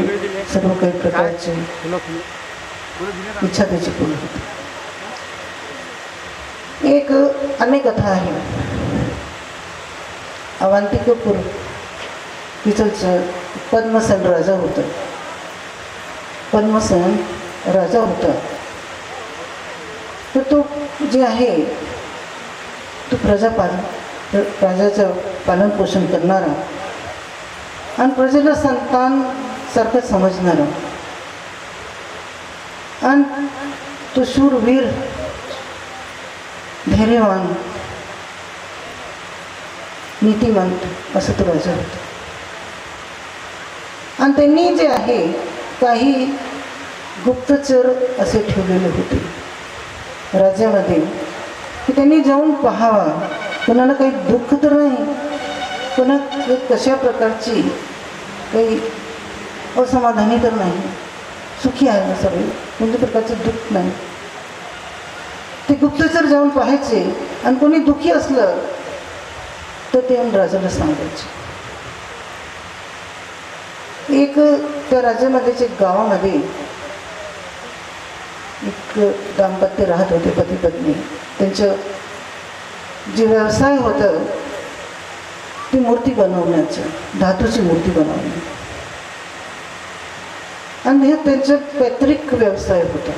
D: सर्व काही प्रकारचे इच्छा त्याची पूर्ण होते. एक अन्य कथा आहे. अवंतिकपूर तिथलचं पद्मसेन राजा होता. पद्मसेन राजा होता तर तो जे आहे तो प्रजाचं पालन पोषण करणारा आणि प्रजेला संतान सारखं समजणारा आणि तो शूरवीर धैर्यवान नीतिमंत असं तो राजा होता. आणि त्यांनी जे आहे काही गुप्तचर असे ठेवलेले होते राज्यामध्ये की त्यांनी जाऊन पाहावा कोणाला काही दुःख तर नाही, कोणा कशा प्रकारची काही असमाधानी तर नाही, सुखी आहे ना सगळे, कोणत्या प्रकारचे दुःख नाही. ते गुप्तचर जाऊन पाहायचे आणि कोणी दुःखी असलं तर ते राजाला सांगायचे. एक त्या राज्यामध्ये गावामध्ये एक दाम्पत्य राहत होते, पती पत्नी. त्यांचं जे व्यवसाय होतं ती मूर्ती बनवण्याचं, धातूची मूर्ती बनवणे, आणि हे त्यांचं पैतृक व्यवसाय होता.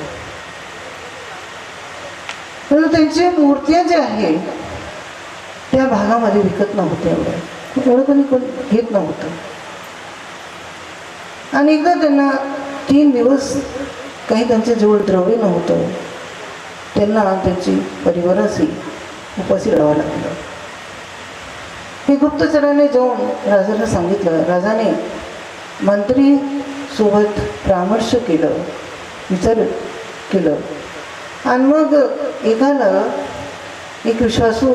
D: परंतु त्यांच्या मूर्त्या ज्या आहे त्या भागामध्ये विकत नव्हत्या, एवढं कोण घेत नव्हतं. आणि एकदा त्यांना 3 दिवस काही त्यांच्या जवळ द्रव्य नव्हतं, त्यांना त्यांची परिवाराशी उपाशी राहावं लागलं. हे गुप्तचराने जाऊन राजाला सांगितलं. राजाने मंत्री सोबत परामर्श केलं, विचार केलं, आणि मग एक विश्वासू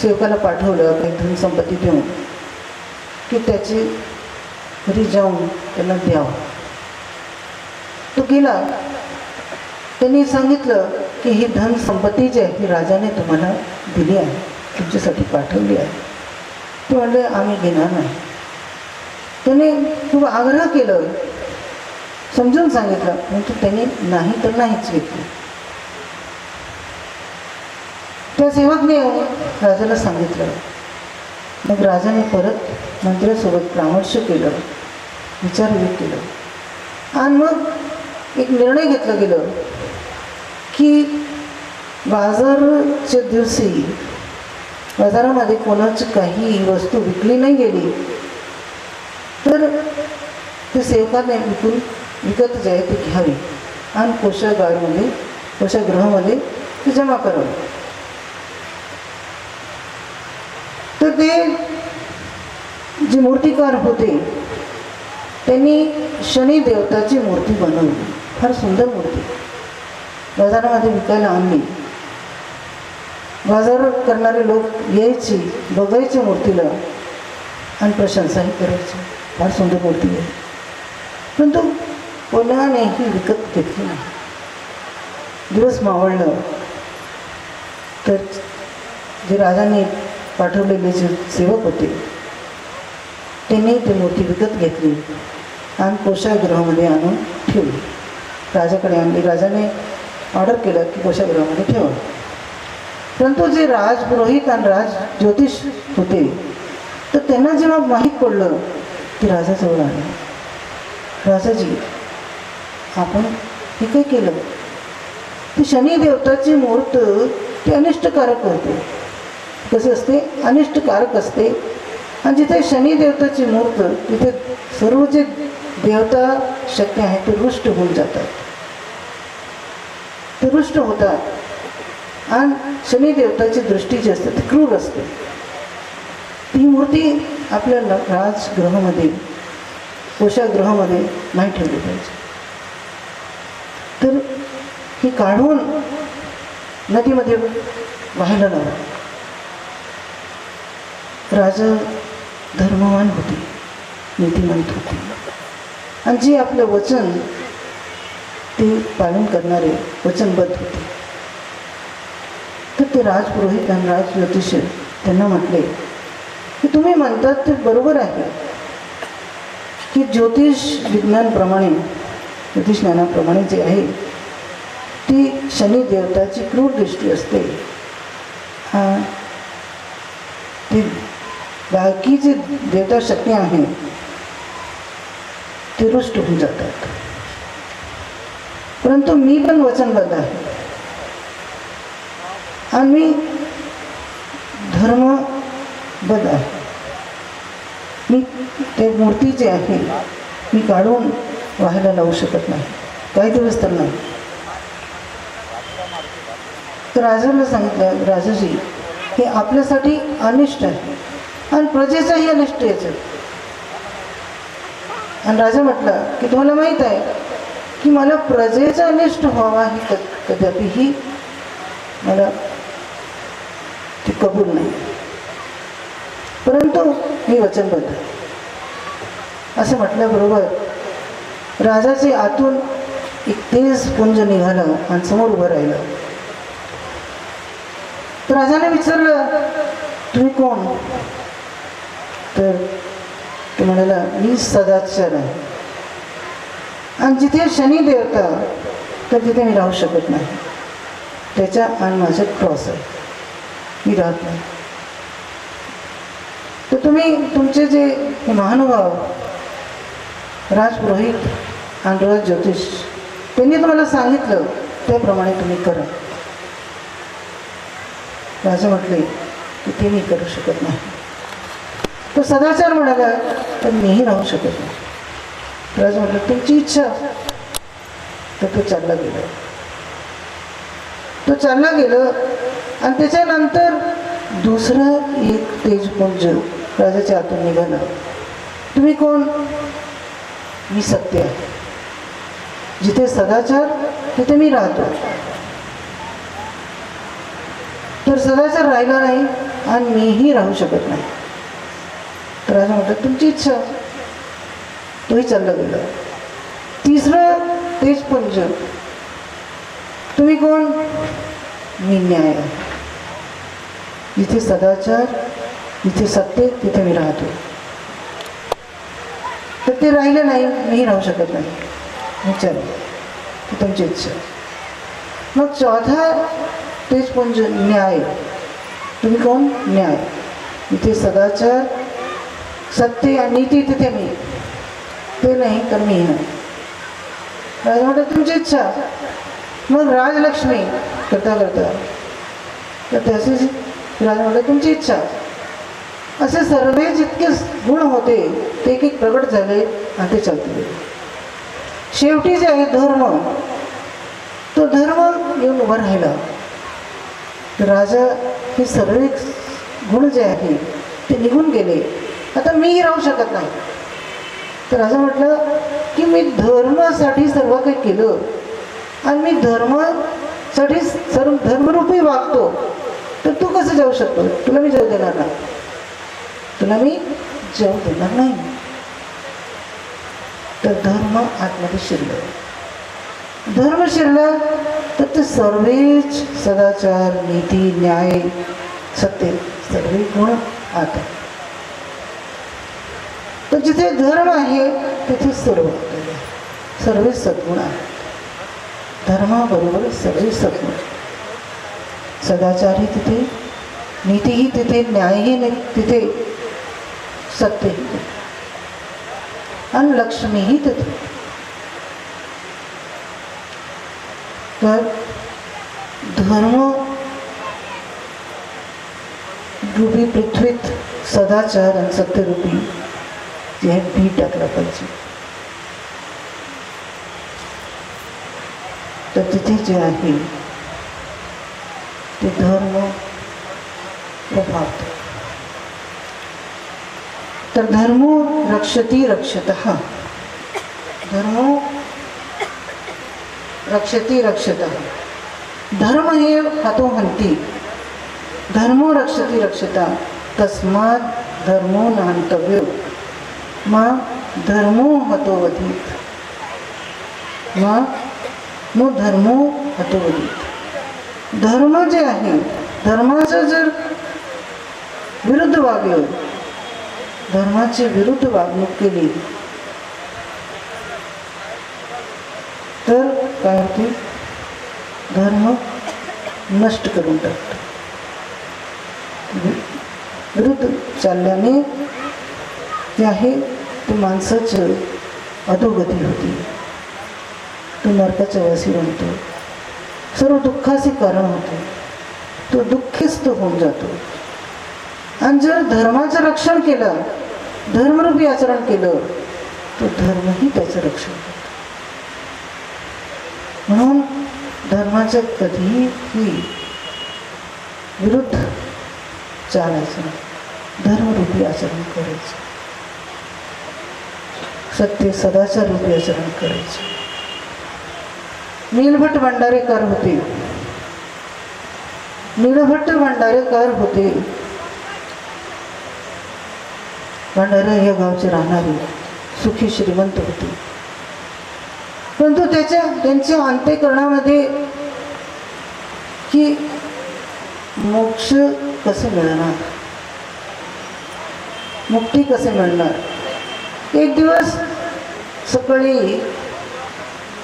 D: सेवकाला पाठवलं काही धनसंपत्ती देऊन की त्याची घरी जाऊन त्यांना द्यावं. गेला. त्यांनी सांगितलं की ही धन संपत्ती जी आहे ती राजाने तुम्हाला दिली आहे, तुमच्यासाठी पाठवली आहे. ते म्हणले आम्ही घेणार नाही. त्याने खूप आग्रह केलं, समजून सांगितलं, परंतु त्यांनी नाही तर नाहीच घेतली. त्या सेवकने राजाला सांगितलं. मग राजाने परत मंत्र्यासोबत परामर्श केलं, विचारविचार केलं आणि मग एक निर्णय घेतला गेलं की बाजारच्या दिवशी बाजारामध्ये कोणाची काही वस्तू विकली नाही गेली तर ते सेवकाने विकत जे आहे ते घ्यावी आणि कोषागृहामध्ये ते जमा करावे. तर ते जे मूर्तिकार होते त्यांनी शनी देवताची मूर्ती बनवली, फार सुंदर मूर्ती. बाजारामध्ये विकायला आणली. बाजार करणारे लोक यायची, बघायचे मूर्तीला आणि प्रशंसाही करायची, फार सुंदर मूर्ती आहे. परंतु कोणानेही विकत घेतली नाही. दिवस मावळलं तर जे राजाने पाठवलेले जे सेवक होते त्यांनी ती मूर्ती विकत घेतली आणि कोषागृहामध्ये आणून ठेवली. राजाकडे आणली. राजाने ऑर्डर केलं की कोषागृहामध्ये ठेवा. परंतु जे राजपुरोहित आणि राज ज्योतिष होते तर त्यांना जेव्हा माहीत पडलं की राजाजवळ आलं, राजाजी आपण हे काय केलं? ती शनी देवताची मूर्त ती अनिष्टकारक होते. कसे असते? अनिष्टकारक असते. आणि जिथे शनी देवताची मूर्त तिथे सर्व जे देवता शक्ती आहे ते रुष्ट होऊन जातात, ते रुष्ट होतात आणि शनी देवताची दृष्टी जी असते ती क्रूर असते. ती मूर्ती आपल्या राजगृहामध्ये कोषागृहामध्ये नाही ठेवली पाहिजे. तर ही काढून नदीमध्ये व्हायला लावा. राजा धर्मवान होते, नीतिमंत होते आणि जे आपलं वचन ते पालन करणारे वचनबद्ध होते. तर ते राजपुरोहित आणि राज ज्योतिष त्यांना म्हटले की तुम्ही म्हणतात ते बरोबर आहे की ज्योतिष विज्ञानप्रमाणे, ज्योतिष ज्ञानाप्रमाणे जे आहे ती शनी देवताची क्रूर दृष्टी असते. ती बाकी जे देवता शक्ती आहे ते रुष्ट होऊन जातात. परंतु मी पण वचनबद्ध आहे आणि मी धर्मबद्ध आहे. मी ते मूर्ती जे आहे मी काढून व्हायला लावू शकत नाही, काही दिवस तर नाही. तर राजाला सांगितलं, राजाजी हे आपल्यासाठी अनिष्ट आहे आणि प्रजेचाही अनिष्ट याचं. आणि राजा म्हटला की तुम्हाला माहीत आहे की मला प्रजेचा अनिष्ट व्हावा ही कदापिही मला ते कबूल नाही, परंतु मी वचनबद्ध. असं म्हटल्याबरोबर राजाचे आतून एक तेज पुंज निघालं आणि समोर उभं राहिलं. तर राजाने विचारलं तुम्ही कोण? तर तो म्हणाला मी सदाचार आहे आणि जिथे शनी देवता तर तिथे मी राहू शकत नाही. त्याच्या आणि माझं क्रॉस आहे, मी राहत नाही. तर तुम्ही तुमचे जे महानुभाव राजपुरोहित आणि राज ज्योतिष त्यांनी तुम्हाला सांगितलं त्याप्रमाणे तुम्ही करा. राजा म्हटले की ते मी करू शकत नाही. तो सदाचार म्हणाला तर मीही राहू शकत नाही. राजा म्हटलं तुमची इच्छा. तर तो चालला गेला. तो चालला गेलं आणि त्याच्यानंतर दुसरं एक तेजपुंज राजाच्या आतून निघालं. तुम्ही कोण? मी सत्य आहे. जिथे सदाचार तिथे मी राहतो. तर सदाचार राहिला नाही आणि मीही राहू शकत नाही. तर राजा म्हटलं तुमची इच्छा. तोही चालला गेला. तिसरं तेजपुंज. तुम्ही कोण? मी न्याय आहे. जिथे सदाचार, जिथे सत्य, तिथे मी राहतो. तर ते राहिलं नाही, मीही राहू शकत नाही. विचार की तुमची इच्छा. मग चौथा तेजपुंज न्याय. तुम्ही कोण? न्याय. इथे सदाचार, सत्य आणि नीती, तिथे मी. ते नाही तर मी नाही. राजा म्हटलं तुमची इच्छा. मग राजलक्ष्मी करता करता तर त्याचे राजा म्हटलं तुमची इच्छा. असे सर्व जितके गुण होते ते एक एक प्रगट झाले आणि ते चालते गेले. शेवटी जे आहे धर्म, तो धर्म येऊन उभा राहिला. राजा हे सर्व गुण जे आहे ते निघून गेले. आता मीही राहू शकत नाही. तर राजा म्हटलं की मी धर्मासाठी सर्व काही केलं आणि मी धर्मासाठी सर्व धर्मरूपी वागतो, तर तू कसं जाऊ शकतो? तुला मी जाऊ देणार नाही. तुला मी जाऊ देणार नाही. तर धर्म आतमध्ये शिरलं. धर्म शिरला तर ते सर्वच सदाचार, नीती, न्याय, सत्य सर्व गुण आत. तर जिथे धर्म आहे तिथे सर्व सद्गुण आहेत. धर्माबरोबर सर्व सद्गुण. सदाचारही तिथे, नीतीही तिथे, न्यायही तिथे, सत्यही तिथे आणि लक्ष्मीही तिथे. तर धर्म रूपी पृथ्वीत सदाचार आणि सत्यरूपी जे बी टाकलं पाहिजे. तर तिथे जे आहे ते धर्म प्रभावतो. तर धर्मो रक्षति रक्षतः. धर्मो रक्षति रक्षतः. धर्म हे हतो हंती. धर्मो रक्षति रक्षता. तस्मात् धर्मो न हंतव्यो. मा धर्मो हतो वधीत. मा नो धर्मो हतो वधीत. धर्म जे आहे, धर्माचं जर विरुद्ध वागलं, धर्माची विरुद्ध वागणूक केली तर काय होते? धर्म नष्ट करून टाकतो. विरुद्ध चालल्याने जे आहे ते माणसाचं अधोगती होती. तो नरकाच्या वासी बनतो. सर्व दुःखाचे कारण होते. तो दुःखीस्त होऊन जातो. आणि जर धर्माचं रक्षण केलं, धर्मरूपी आचरण केलं, तो धर्मही त्याचं रक्षण करतो. म्हणून धर्माच्या कधीही विरुद्ध चालायचं नाही. धर्मरूपी आचरण करायचं. सत्य सदाचार रूपी आचरण करायचं. नीलभट्ट भंडारेकर होते. नीलभट्ट भंडारेकर होते. भंडारा या गावचे राहणारे सुखी श्रीमंत होते. परंतु त्यांच्या अंतःकरणामध्ये की मोक्ष कसे मिळणार, मुक्ती कसे मिळणार. एक दिवस सकाळी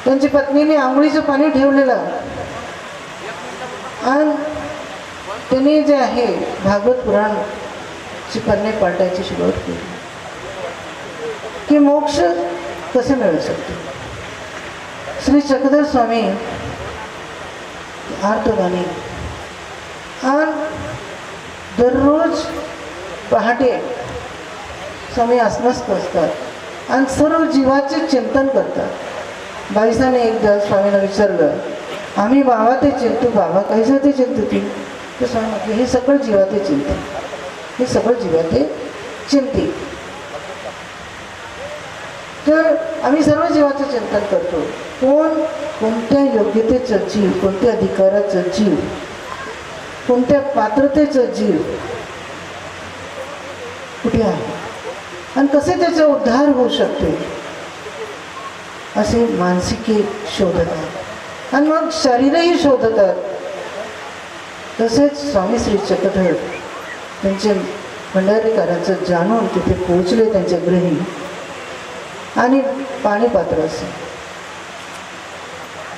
D: त्यांच्या पत्नीने आंघोळीचं पाणी ठेवलेलं आणि त्यांनी जे आहे भागवत पुराणची पाने पाठायची सुरुवात केली की मोक्ष कसे मिळू शकते. श्री चक्रधर स्वामी आर्तवाणी आणि दररोज पहाटे स्वामी आसनस्थ असतात आणि सर्व जीवाचे चिंतन करतात. बाईसाने एकदा स्वामींना विचारलं, आम्ही बाबा ते चिंतू, बाबा काहीच ते चिंततील. तर स्वामी म्हटले, हे सगळं जीवा ते चिंते, हे सगळं जीवा ते चिंते. तर आम्ही सर्व जीवाचं चिंतन करतो. कोणत्या योग्यतेचं जीव, कोणत्या अधिकाराचं जीव, कोणत्या पात्रतेचं जीव कुठे आहे आणि कसे त्याचा उद्धार होऊ शकते. असे मानसिकी शोधतात आणि मग शरीरही शोधतात. तसेच स्वामी श्री चक्रधर त्यांचे भंडारीकाराचं जाणून तिथे पोहोचले त्यांच्या गृही आणि पाणी पात्र असेल.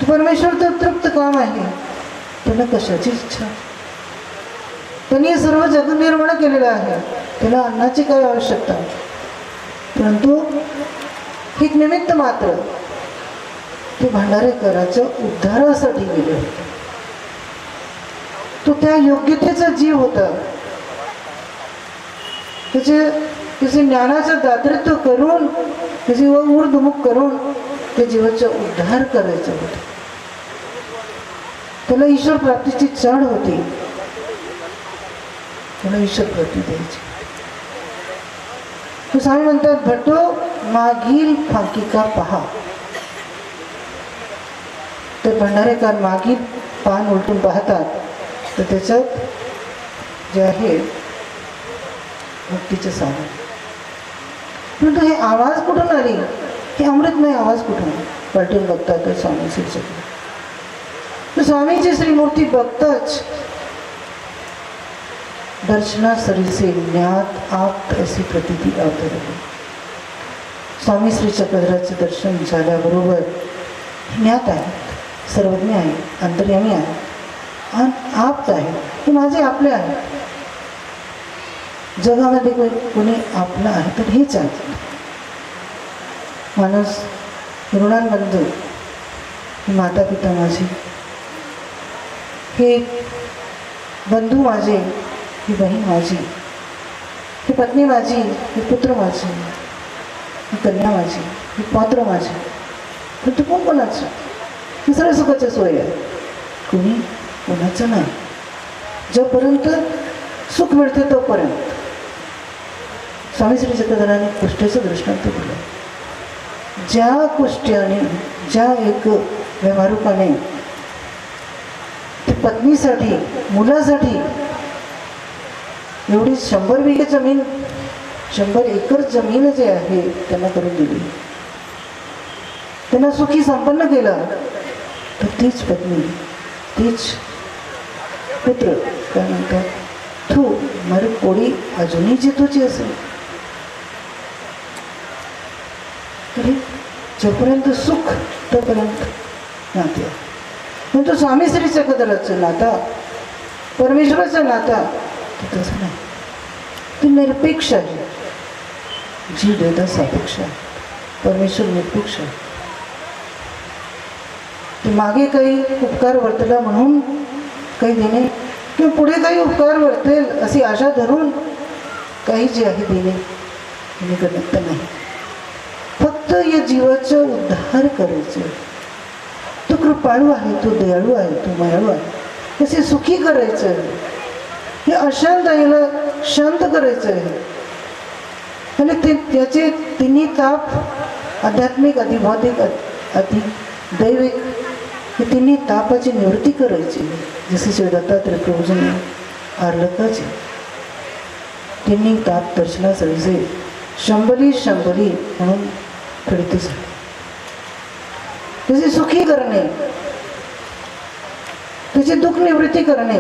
D: परमेश्वर तर तृप्त काम आहे, त्याला कशाची इच्छा? त्यांनी सर्व जग निर्माण केलेलं आहे, त्याला अन्नाची काय आवश्यकता? परंतु एक निमित्त मात्र ते भंडारेकराच्या उद्धारासाठी गेले होते. तो त्या योग्यतेचा जीव होता. त्याचे ज्ञानाचं दातृत्व करून त्याची ऊर्ध्वमुख करून त्या जीवाचा उद्धार करायचा होता. त्याला ईश्वर प्राप्तीची चढ होती, त्याला ईश्वर प्राप्ती द्यायची. तो स्वामी म्हणतात, भटो मागील फांकिका पहा. तर भंडारेकर मागील पान उलटून पाहतात तर त्याच्यात जे आहे भक्तीचं साधन. परंतु हे आवाज कुठून आली? हे अमृतमय आवाज कुठून पलटून बघतात तर स्वामी श्री चक्रधर. तर स्वामीची श्रीमूर्ती बघताच दर्शना सरीसे ज्ञात आप्त अशी प्रतीती अवतरली. स्वामी श्री चक्रधराचे दर्शन झाल्याबरोबर ज्ञात आहे, सर्वज्ञ आहे, अंतर्यामी आहे आणि आप्त आहे. हे माझे आपले आहे. जगामध्ये कोणी आपलं आहे तर हेच आहे. माणूस ऋणांबंधू, हे माता पिता माझे, हे बंधू माझे, ही बहीण माझी, ही पत्नी माझी, हे पुत्र माझे, ही कन्या माझी, ही पात्र माझे. परंतु कोण कोणाचं? हे सगळं सुखाचं सोय आहे, कोणी कोणाचं नाही. जोपर्यंत सुख मिळते तोपर्यंत स्वामी श्री चक्रधराने कुष्ठेचं दृष्टांत दिलं. ज्या कुष्ट्याने, ज्या एक व्यवहारुकाने ती पत्नीसाठी, मुलासाठी एवढी 100 बिघे जमीन, 100 एकर जमीन जे आहे त्यांना करून दिली, त्यांना सुखी संपन्न केलं. तर तीच पत्नी, तीच पुत्र काय म्हणतात, तू मारी कोडी अजूनही जितूची असेल. तरी जोपर्यंत सुख तोपर्यंत नाते. परंतु स्वामी श्री चक्रधराचं नाता, परमेश्वराचं नाता ते तसं नाही. ते निरपेक्ष आहे. जीव देता सापेक्ष आहे, परमेश्वर निरपेक्ष आहे. ते मागे काही उपकार वर्तला म्हणून काही देणे किंवा पुढे काही उपकार वर्तेल अशी आशा धरून काही जे आहे देणे हे करत नाही. फक्त या जीवाचा उद्धार करायचं. तो कृपाळू आहे, तो दयाळू आहे, तो मायाळू आहे, तसे सुखी करायचं. हे अशांत याला शांत करायचं आहे. आणि त्याचे तिन्ही ताप, आध्यात्मिक, अधिभौतिक, अधिक दैविक, हे तिन्ही तापाची निवृत्ती करायची. जसे श्री दत्तात्रय प्रभूजींनी आर्लकाचे तिन्ही ताप दर्शनाचे शंभरी शंभरी म्हणून खडित झाले. त्याची सुखी करणे, त्याची दुःख निवृत्ती करणे,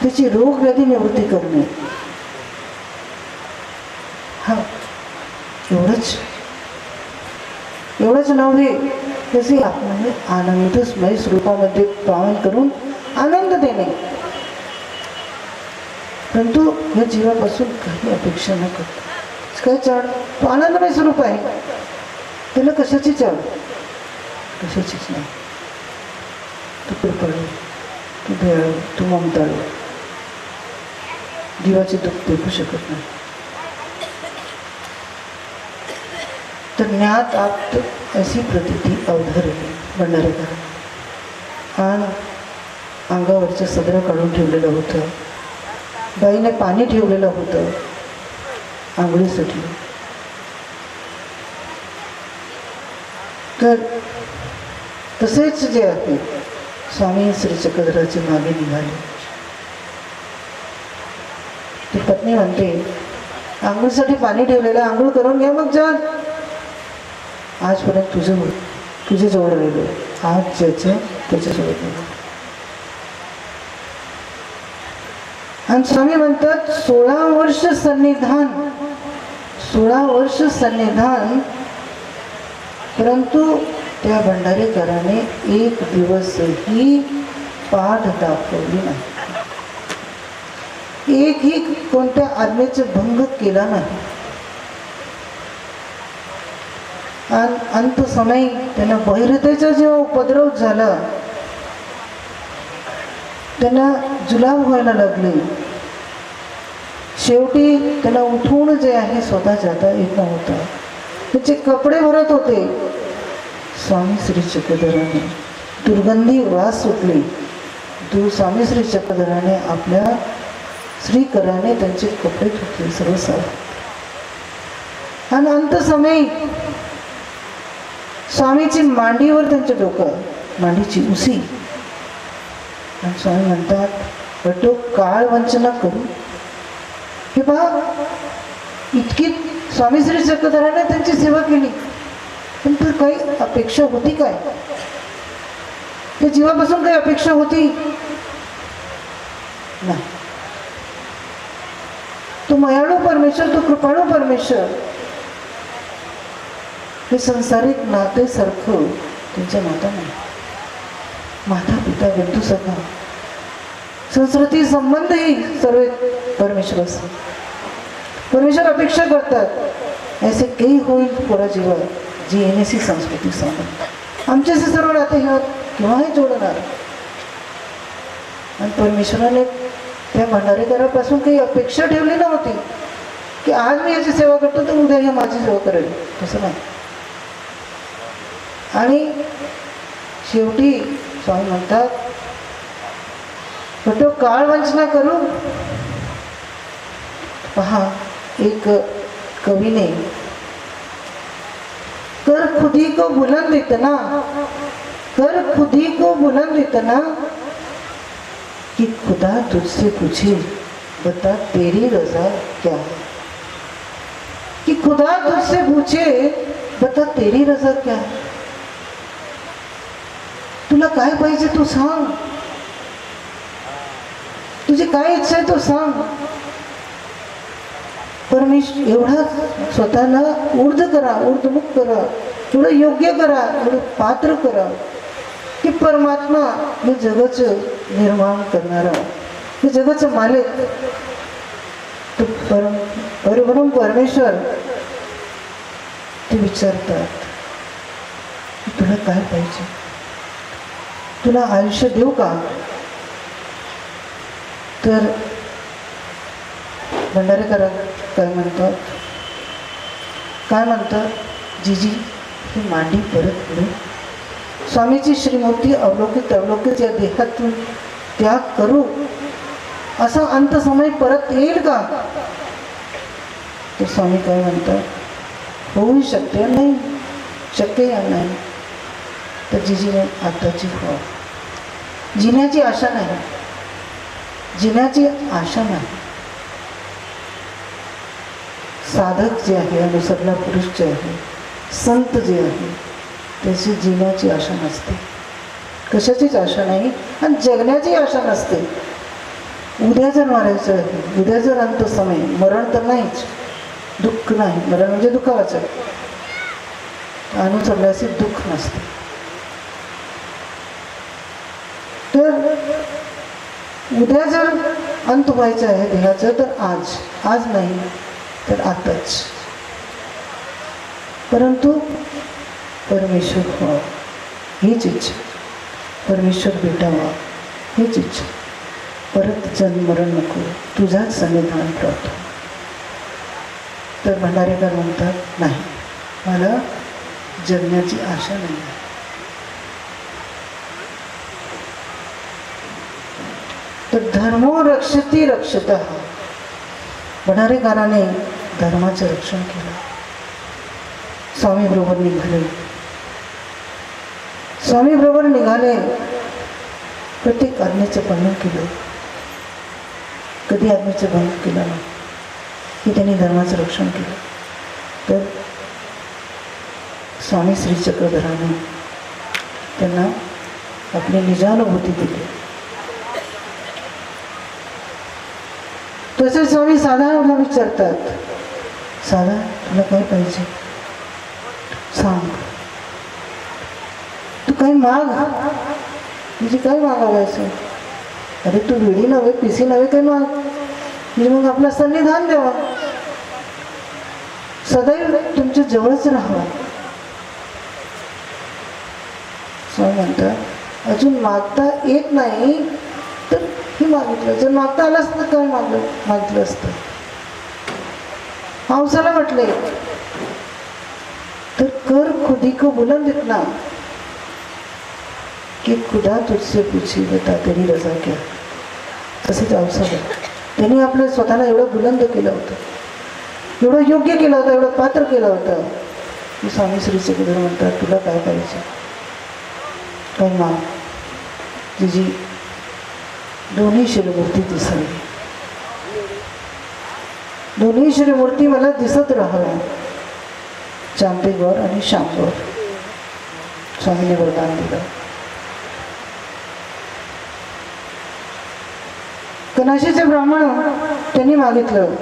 D: त्याची रोग व्याधी निवृत्ती करणे, हा एवढंच नव्हे, त्याचे आत्म्याने आनंदमय स्वरूपामध्ये पावन करून आनंद देणे. परंतु या जीवापासून काही अपेक्षा न करता काय चाड, तो आनंदमय स्वरूप आहे, त्याला कशाची चाड? कशाचीच नाही. तू कृपाळू, तू दयाळू, तू ममताळू, जीवाचे दुःख देखू शकत नाही. तर ज्ञात आप्त अशी प्रतीती अवधारली भंडारेकर. आणि अंगावरचं सदरा काढून ठेवलेलं होतं. बाईने पाणी ठेवलेलं होतं आंघोळीसाठी. तर तसेच जे आहे स्वामी श्री चक्रधराचे मागे निघाले. ती पत्नी म्हणते, आंघोळीसाठी पाणी ठेवलेलं, आंघोळ करून घ्या मग जा. आजपर्यंत तुझं तुझ्याजवळ राहिलो, आज ज्याचं त्याच्याजवळ राहिलो. आणि स्वामी म्हणतात 16 वर्ष सन्निधान, 16 वर्ष सन्निधान, परंतु त्या भंडारेकराने एक दिवसही पाठ दाखवली नाही, एकही कोणत्या आज्ञेचा भंग केला नाही. आणि अंत समय त्यांना बहिरतेचा जेव्हा उपद्रव झाला, त्यांना जुलाब व्हायला लागले, शेवटी त्याला उठवून जे आहे स्वतः जाता येत नव्हता, त्याचे कपडे भरत होते. स्वामी श्री चक्रधराने दुर्गंधी वास सुटली, स्वामी श्री चक्रधराने आपल्या श्रीकराने त्यांचे कपडे धुतले सर्व साफ. आणि अंत समय स्वामीची मांडीवर त्यांचं डोकं, मांडीची उसी. आणि स्वामी म्हणतात बटो काळ वंचना करू. हे पहा, इतकी स्वामी श्री चक्रधराने त्यांची सेवा केली, पण तर काही अपेक्षा होती काय? त्या जीवापासून काही अपेक्षा होती नाही. तो मयाळू परमेश्वर, तो कृपाळू परमेश्वर, हे संसारिक नातेसारखं त्यांच्या नातं नाही. माता पिता बंधू सखा संस्कृती संबंधही सर्व परमेश्वर असतात. परमेश्वर अपेक्षा करतात ऐसे काही होईल पुरा जीवा जी येण्याची संस्कृती संबंध आमच्याशी सर्व नाते हे केव्हाही जोडणार. आणि परमेश्वराने त्या भंडारेकरापासून काही अपेक्षा ठेवली नव्हती की आज मी याची सेवा करतो तर उद्या हे माझी सेवा करेल, तसं नाही. आणि शेवटी स्वामी म्हणतात बटो काळ वंचना करू. पहा, एक कवीने कर खुदी को बुलंद इतना, कर खुदी को बुलंद इतना कि खुदा तुझसे पूछे बता तेरी रजा क्या है. कि खुदा तुझसे पूछे बता तेरी रजा क्या है. तुला काय पाहिजे तू सांग, तुझी काय इच्छा आहे तो सांग. परमेश्वर एवढा स्वतःला ऊर्ध करा, ऊर्ध्वमुख करा, एवढं योग्य करा, एवढं पात्र करा की परमात्मा हे जगाचं निर्माण करणारा, हे जगाचं मालिक, तो परम परमेश्वर ते विचारतात की तुला काय पाहिजे, तुला आयुष्य देऊ का. तर भंडारेकरा काय म्हणतात जीजी ही मांडी परत पुढे. स्वामीची श्रीमूर्ती अवलोकित या देहातून त्याग करू असा अंत समय परत येईल का. तर स्वामी काय म्हणतात होऊ शकते नाही, शक्य नाही. तर जीजीने आताची हो, जिण्याची आशा नाही, जिण्याची आशा नाही. साधक जे आहे, अनुसरला पुरुष जे आहे, संत जे आहे, त्याची जिण्याची आशा नसते, कशाचीच आशा नाही आणि जगण्याची आशा नसते. उद्या जर मारायचं आहे, उद्या जर अंत समय, मरण तर नाहीच, दुःख नाही, मरण म्हणजे दुःखाचं, अनुसरल्याचे दुःख नसते. तर उद्या जर अंत व्हायचं आहे देहाचं तर आज नाही तर आताच. परंतु परमेश्वर व्हावा हीच इच्छा, परमेश्वर भेटावा हीच इच्छा. परत जन्म मरण नको, तुझाच सन्निधान प्राप्त. तर भंडारेकर म्हणतात नाही, मला जगण्याची आशा नाही. तर धर्मो रक्षती रक्षतः, भंडारेकराने धर्माचं रक्षण केलं. स्वामी बरोबर निघाले, स्वामी बरोबर निघाले, प्रत्येक आज्ञेचं पालन केलं, कधी आज्ञेचं भंग केला नाही, की त्यांनी धर्माचं रक्षण केलं. तर स्वामी श्री चक्रधराने त्यांना आपली निजानुभूती दिली. तसेच स्वामी साधारणला विचारतात, साधा तुला काय पाहिजे सांग, तू काही माग, म्हणजे काय मागावं असं? अरे तू विडी नव्हे, पिसी नव्हे, काय माग, म्हणजे मग आपलं सन्निधान द्यावा, सदैव तुमच्या जवळच राहावा. स्वामी म्हणतात अजून मागता येत नाही तर हे मागितलं, जर मागता आलं असतं काय मागितलं असतं. हंसाला म्हटले तर कर खुदी को बुलंद इतना कि खुदा तुझसे पूछी बता तेरी रजा क्या. तसेच हंसाला त्यांनी आपलं स्वतःला एवढं बुलंद केलं होतं, एवढं योग्य केलं होतं, एवढं पात्र केलं होतं की स्वामी श्री चक्रधर म्हणतात तुला काय पाहिजे, काय माग. तुझी दोन्ही शिवमूर्ती दिसावी, दोन्ही शिवमूर्ती मला दिसत राहाव्या, चांपेगौर आणि श्यामगौर. स्वामीने वरदान दिलं. कनाशीचे ब्राह्मण त्यांनी मागितलं,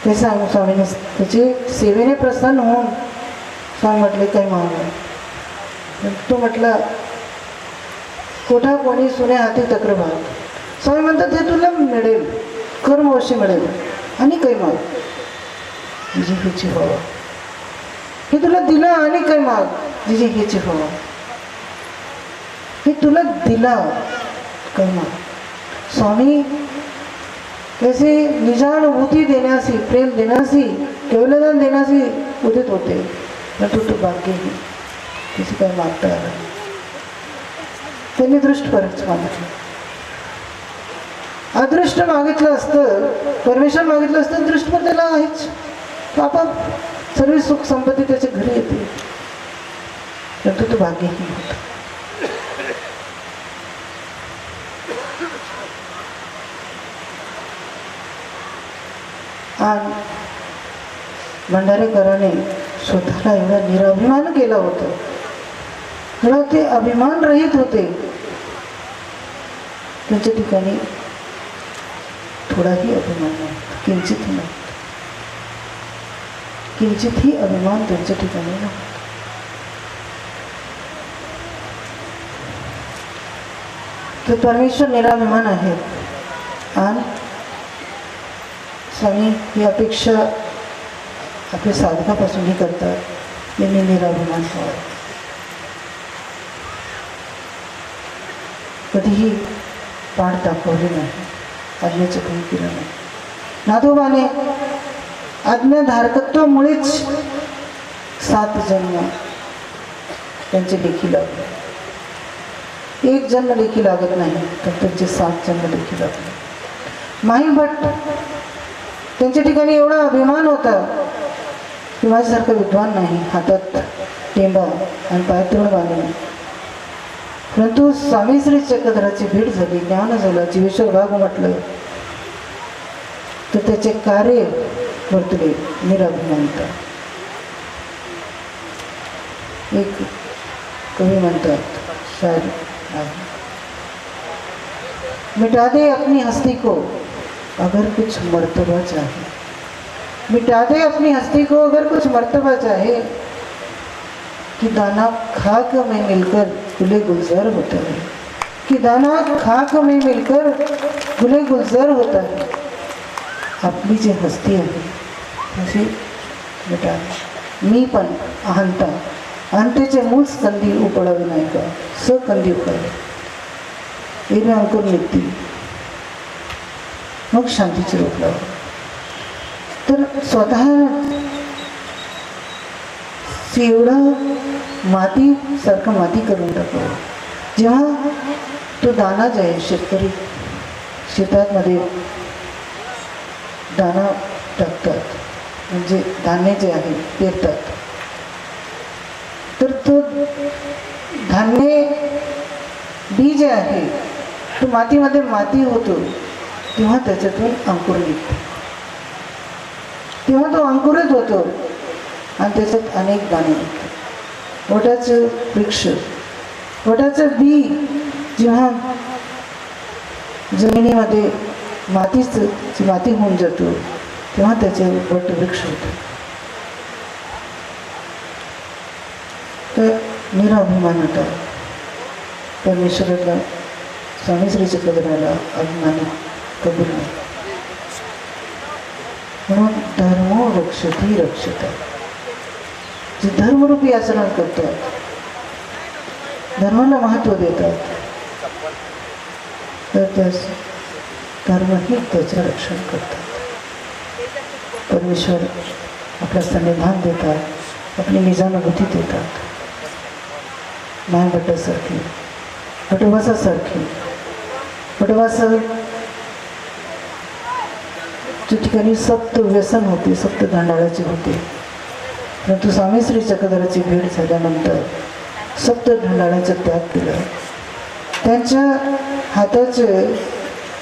D: ते सांग स्वामीने त्याची सेवेने प्रसन्न होऊन स्वामी म्हटले काय मागलं. तो म्हटला कोठा कोणी सुने हाती तक्र भाग. स्वामी म्हणतात हे तुला मिळेल, कर्मवशी मिळेल, आणि काही माग जिजी ह्याची व्हावं. हे तुला दिलं आणि काही माग जिजी ह्याची व्हावं. हे तुला दिला काही माग. स्वामी कैसे निजानुभूती देण्यासी, प्रेम देण्यासी, केवलदान देण्यासी उदित होते, परंतु तो भाग्य ही किसी काही मागता आलं. त्यांनी दृष्ट परच मागितलं. अदृष्ट मागितलं असतं, परमेश्वर मागितलं असतं, दृष्ट पर त्याला आहेच, आपाप सर्व सुख संपत्ती त्याच्या घरी येते, परंतु तो भाग्यहीन होता. आणि भंडारेकरांनी स्वतःला एवढा निराभिमान केला होता, तेव्हा ते अभिमान रहित होते. त्यांच्या ठिकाणी थोडाही अभिमान नव्हता, किंचितही नव्हता, किंचितही अभिमान त्यांच्या ठिकाणी नव्हता. तर परमेश्वर निराभिमान आहेत आणि स्वामी ही अपेक्षा आपल्या साधकापासूनही करतात, त्यांनी निराभिमान व्हावं. कधीही पाठ दाखवली नाही, आज्ञेचं काही केलं नाही. नाथोबाने आज्ञाधारकत्वामुळेच 7 जन्म त्यांचे लेखी लागले. 1 जन्म लेखी लागत नाही तर त्यांचे 7 जन्म लेखी लागले. माही भट्ट त्यांच्या ठिकाणी एवढा अभिमान होता की माझ्यासारखा विद्वान नाही, हातात टेंबा आणि पायात तृण बांधणे. परंतु स्वामी श्री चक्रधराची भेट झाली, ज्ञान झालं, जीवेश्वर भाग म्हटलं तर त्याचे कार्य वर्तले निराभिमानता. एक कवी म्हणतात शायर आहे, मिटा दे अपनी हस्ती को अगर कुछ मर्तबा चाहे, मिटा दे अपनी हस्ती को अगर कुछ मर्तबा चाहे, कि दाना खाक में मिलकर गुले गुलजार होता है, कि दाना खाक में मिलकर गुले गुलजार होता है. आपली जी हस्ती आहे तशी मिटा, मी पण अहंता, अहंतेचे मूळच कंदी उपळावे नाही का, कंदी उपळावे येणे अंकुर निघतील, मग शांतीचे रूप लावा. तर स्वतः एवढं मातीसारखं माती करून टाकावं. जेव्हा तो दाना जे आहे, शेतकरी शेतामध्ये दाना टाकतात, म्हणजे धान्य जे आहे पेरतात, तर तो धान्य बी जे आहे तो मातीमध्ये माती होतो, तेव्हा त्याच्यातून अंकुर निघतो, तेव्हा तो अंकुरित होतो आणि त्याच्यात अनेक दाणे निघतात. मोठ्याचं वृक्ष वटाचं बी जेव्हा जमिनीमध्ये माती होऊन जातो तेव्हा त्याचे वट वृक्ष होते. तर निराभिमान होता. परमेश्वराला स्वामी श्री चक्रधराला अभिमान कबूल नाही. म्हणून धर्मो रक्षती रक्षता. जे धर्मरूपी आचरण करतात, धर्माला महत्त्व देतात, तर त्यास धर्मही त्याचे रक्षण करतात. परमेश्वर आपल्या संविधान देतात, आपली निजानुभूती देतात. मायभट्टासारखी, वटवासासारखी, वटवासा ज्या ठिकाणी सप्त व्यसन होते, सप्त गांडाळाचे होते, परंतु स्वामी श्री चक्रधराची भेट झाल्यानंतर सप्त गांडाळाचा त्याग केला. त्यांच्या हाताचे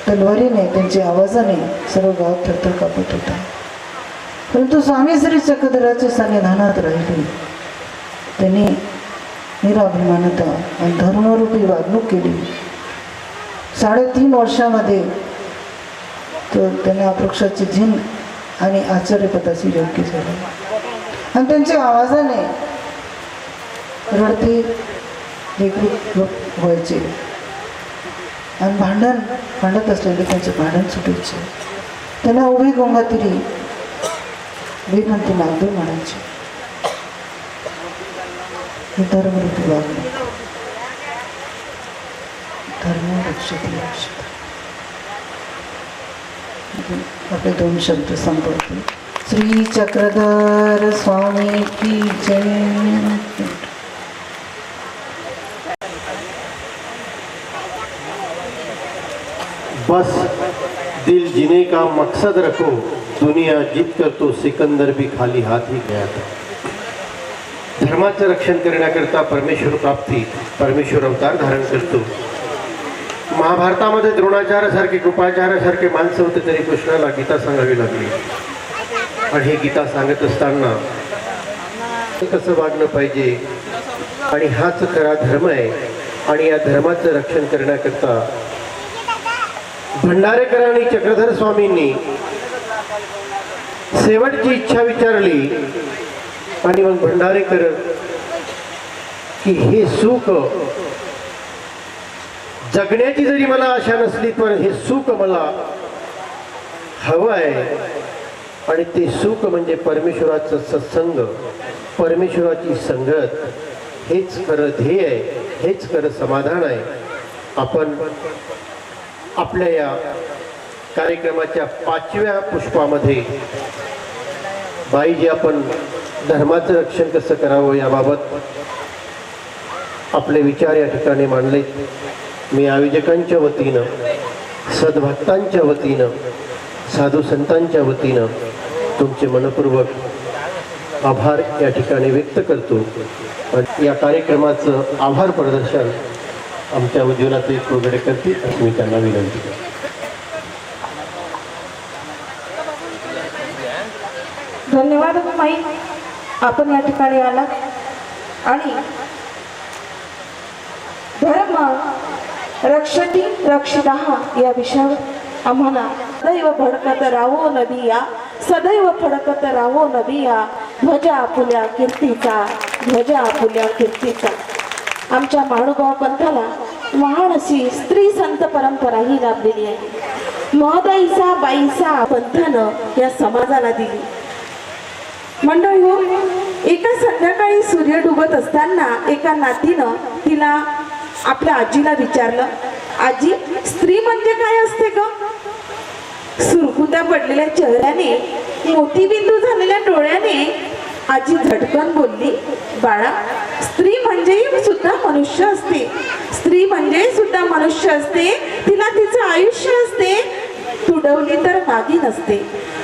D: तलवारीने, त्यांच्या आवाजाने सर्व गाव थरथर कापत होता. परंतु स्वामी श्री चक्रधराच्या सन्निधानात राहिले. त्यांनी निराभिमानता आणि धर्मरूपी वागणूक केली. 3.5 वर्षामध्ये तर त्यांना अपरोक्षाची झिन आणि आचार्यपदाची योग्य झाली. आणि त्यांच्या आवाजाने रडते एकरूप व्हायचे आणि भांडत असलेले त्यांचे भांडण सुटायचे. त्यांना उभी गोंगातिरी वेदांती नागदूर म्हणायचे. ही धर्मरूपी वागणूक. धर्म रक्षती रक्षता. आपले 2 शब्द संपवते. श्री चक्रधर स्वामी की जय.
A: बस दिल जीने का मकसद रखो, दुनिया जीत कर तो सिकंदर भी खाली हाथ ही गया था. धर्माचं रक्षण करण्याकरता परमेश्वर प्राप्ती, परमेश्वर अवतार धारण करतो. महाभारतामध्ये द्रोणाचार्यासारखे, कृपाचार्यासारखे माणसं होते, तरी कृष्णाला गीता सांगावी लागली. आणि हे गीता सांगत असताना कसं वागणं पाहिजे, आणि हाच खरा धर्म आहे. आणि या धर्माचं रक्षण करण्याकरता भंडारेकर आणि चक्रधर स्वामींनी शेवटची इच्छा विचारली. आणि मग भंडारेकर की हे सुख जगण्याची जरी मला आशा नसली, पण हे सुख मला हवं आहे. आणि ते सुख म्हणजे परमेश्वराचं सत्संग, परमेश्वराची संगत. हेच खरं ध्येय आहे, हेच खरं समाधान आहे. आपण आपल्या या कार्यक्रमाच्या 5व्या पुष्पामध्ये बाई, आपण धर्माचं रक्षण कसं करावं याबाबत आपले विचार या ठिकाणी मांडले. मी आयोजकांच्या वतीनं, सद्भक्तांच्या वतीनं, साधू संतांच्या वतीनं तुमचे मनपूर्वक आभार या ठिकाणी व्यक्त करतो. या कार्यक्रमाचं आभार प्रदर्शन आमच्या उज्ज्वलाचे वगैरे करतील अशी मी त्यांना विनंती करतो.
E: धन्यवाद माई, आपण या ठिकाणी आला आणि धर्म रक्षती रक्षिताः या विषयावर आम्हाला सदैव भडकत राहो नदिया, सदैव फडकत राहो नदिया, ध्वजा आपुल्या कीर्तीचा, ध्वजा आपुल्या कीर्तीचा. आमच्या महानुभाव पंथाला महान अशी स्त्री संत परंपरा ही लाभलेली आहे. महदाईचा बाईचा पंथानं या समाजाला दिली. मंडळी हो, एका संध्याकाळी सूर्य डुबत असताना एका नातीनं तिला आपल्या आजीला विचारलं, आजी, स्त्री म्हणजे काय असते ग? सुरकुत्या पडलेल्या चेहऱ्याने, मोतीबिंदू झालेल्या डोळ्याने आजी झटकन बोलली, बाळा, स्त्री म्हणजे सुद्धा मनुष्य असते. स्त्री म्हणजे सुद्धा मनुष्य असते. तिला तिचं आयुष्य असते. तुडवली तर नागी नसते,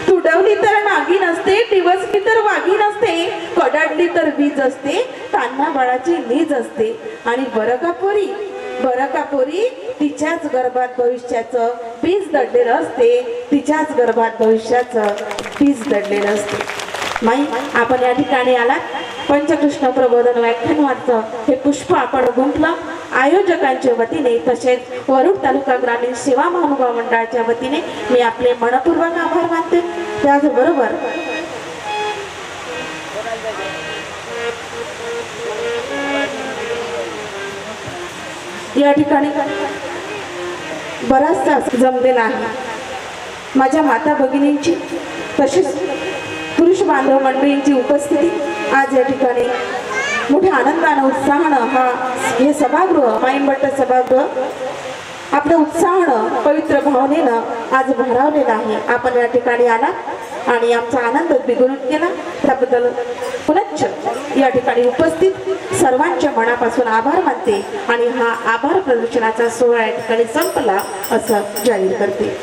E: तुडवली तर नागी नसते, डिवचली तर वागी नसते, कडाडली तर वीज असते, तान्हा बाळाची नीज असते. आणि बरं का पोरी, तिच्याच गर्भात भविष्याचं बीज दडलेलं असते, तिच्याच गर्भात भविष्याचं बीज दडलेलं असते. माई, आपण या ठिकाणी आलात, पंचकृष्ण प्रबोधन व्याख्यानवाचं हे पुष्प आपण गुंफलं. आयोजकांच्या वतीने तसेच वरुड तालुका ग्रामीण सेवा महानुभाव मंडळाच्या वतीने मी आपले मनपूर्वक आभार मानते. त्याचबरोबर या ठिकाणी बराचसा जमलेला आहे. माझ्या माता भगिनींची तसेच पुरुष बांधव मंडळींची उपस्थिती आज या ठिकाणी मोठ्या आनंदानं उत्साहानं हे सभागृह माईंभट्ट सभागृह आपल्या उत्साहानं पवित्र भावनेनं आज भरावलेलं आहे. आपण या ठिकाणी आला आणि आमचा आनंद द्विगुणित केला त्याबद्दल पुनश्च या ठिकाणी उपस्थित सर्वांच्या मनापासून आभार मानते आणि हा आभार प्रदर्शनाचा सोहळा या ठिकाणी संपला असं जाहीर करते.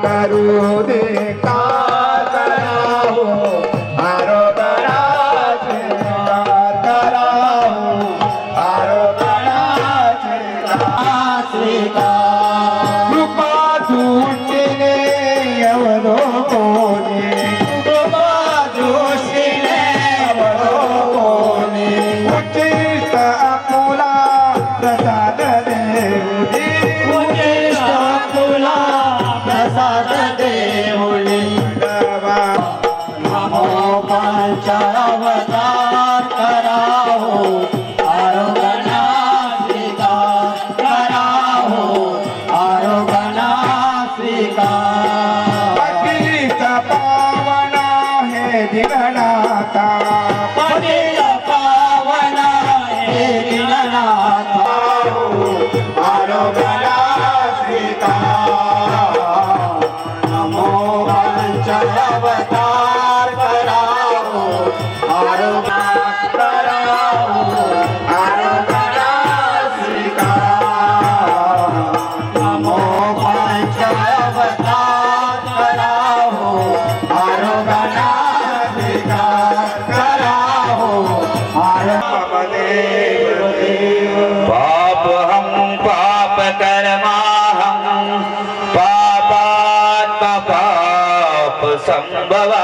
F: करू दे का करावो आरोगणा करावो आरोगणा कृपा दृष्टीने एवढो कोणी कृपा दृष्टीने एवढो कोणी उच्चिष्ट आपुला प्रसाद देऊनी उच्चिष्ट आपुला प्रसाद देऊनी नमो पंचावतार करावो आरोगणा स्वीकार करावो आरोगणा स्वीकार पतित पावना हे दिननाथा पतित पावना हे दिननाथा आरोगणा स्वीकार नमो पंचावतार करावो आरोगणा करावो आरोगणा स्वीकार नमो पंचावतार करावो आरोगणा स्वीकार करावो
G: पाप हम पाप कर्मा हम पापात्मा पाप संभवा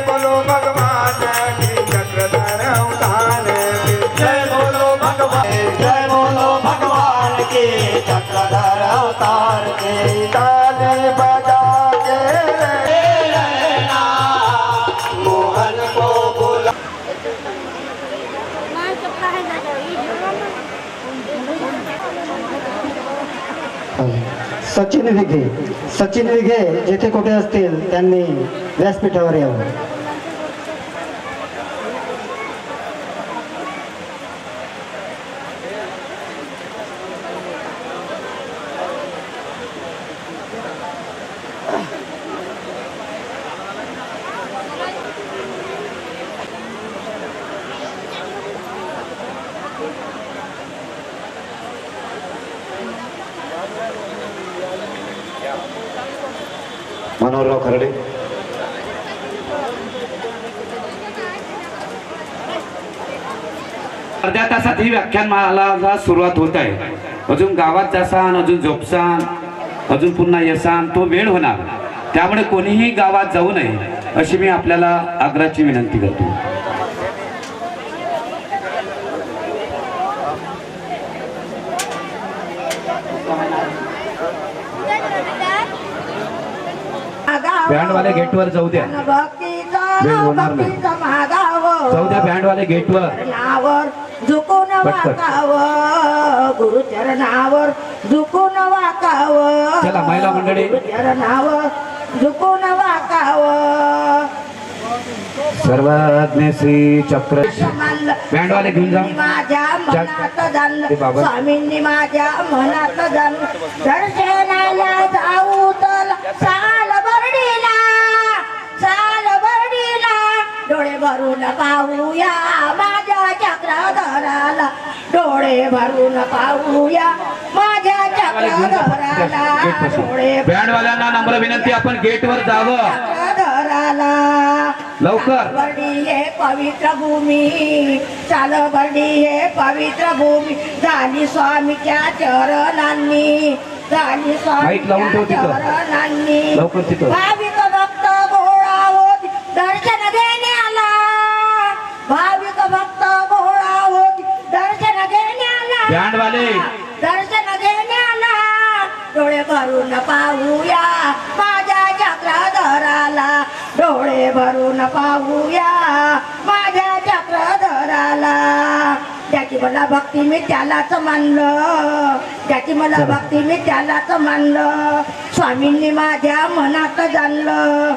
F: बोलो भगवान की चक्रधर अवतार की जय बोलो भगवान की चक्रधर अवतार के
H: सचिन विघे जेथे कुठे असतील त्यांनी व्यासपीठावर यावं.
I: मनोहरराव खर्डे.
J: अर्ध्या तासात ही व्याख्यानमाला सुरुवात होत आहे. अजून गावात जासान, अजून झोपसान, अजून पुन्हा येसान, तो वेळ होणार. त्यामुळे कोणीही गावात जाऊ नये अशी मी आपल्याला आग्रहाची विनंती करतो. बँडवाले गेटवर जाऊ द्या, वेळ होणार नाही. जाऊ द्या बँडवाले गेटवर.
B: झुकून वाकावं गुरुचरणावर, झुकून वाकावं.
J: चला महिला मंडळी,
B: गुरुचरणावर झुकून वाकावं.
J: सर्वज्ञ श्री चक्र बँडवाले घेऊन जा.
B: माझ्या मनात जाणलं
J: ते बाबा.
B: स्वामींनी माझ्या मनात जाणलं. दर्शनाला जाऊ तर साल बर्डीला, साल बर्डीला डोळे भरून पाहूया माझ्या चक्रधराला, डोळे भरून पाहूया माझ्या चक्रधराला, डोळे
J: बँडवाल्यांना नम्र विनंती, आपण गेटवर जावं
B: चक्रधराला.
J: लवकर.
B: बर्डी हे पवित्र भूमी, चाल बर्डी हे पवित्र भूमी, झाली स्वामीच्या चरणांनी, झाली
J: माईक लावून ठेव
B: स्वामीच्या
J: तिथं.
B: चरणांनी.
J: लवकर तिथं.
B: भाविक भक्त गोळा होती दर्शन घेण्याला, भाविक भक्त गोळा होती दर्शन घेण्याला,
J: बँडवाले.
B: दर्शन घेण्याला. डोळे भरून पाहूया माझ्या चक्रधराला, डोळे भरून पाहूया माझ्या चक्रधराला. ज्याची मला भक्ती मी त्यालाच मानलं, ज्याची मला भक्ती मी त्यालाच मानलं. स्वामींनी माझ्या मनात जाणलं.